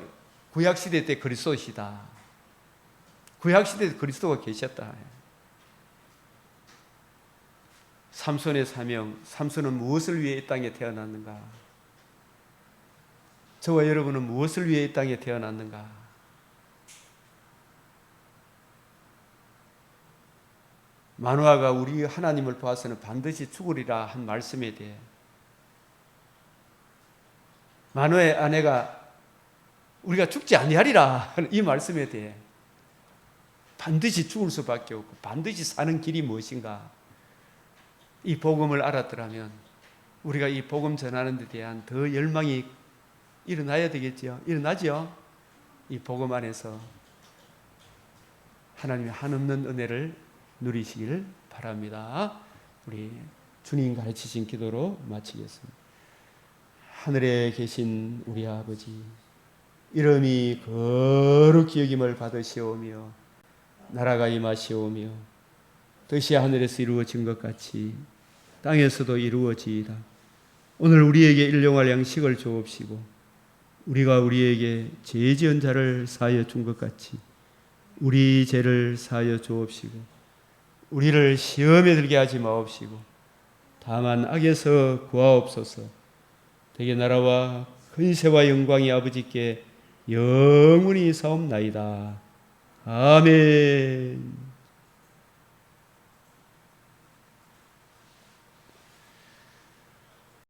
구약시대 때 그리스도시다. 구약시대에 그리스도가 계셨다. 삼손의 사명, 삼손은 무엇을 위해 이 땅에 태어났는가? 저와 여러분은 무엇을 위해 이 땅에 태어났는가? 마노아가 우리 하나님을 보아서는 반드시 죽으리라 한 말씀에 대해 마노아의 아내가 우리가 죽지 아니하리라 하는 이 말씀에 대해 반드시 죽을 수밖에 없고 반드시 사는 길이 무엇인가? 이 복음을 알았더라면 우리가 이 복음 전하는 데 대한 더 열망이 일어나야 되겠지요. 일어나죠. 이 복음 안에서 하나님의 한없는 은혜를 누리시길 바랍니다. 우리 주님 가르치신 기도로 마치겠습니다. 하늘에 계신 우리 아버지, 이름이 거룩히 여김을 받으시오며 나라가 임하시오며 뜻이 하늘에서 이루어진 것 같이 땅에서도 이루어지이다. 오늘 우리에게 일용할 양식을 주옵시고 우리가 우리에게 죄 지은 자를 사하여 준 것 같이 우리 죄를 사하여 주옵시고 우리를 시험에 들게 하지 마옵시고 다만 악에서 구하옵소서. 대개 나라와 근세와 영광이 아버지께 영원히 사옵나이다. 아멘.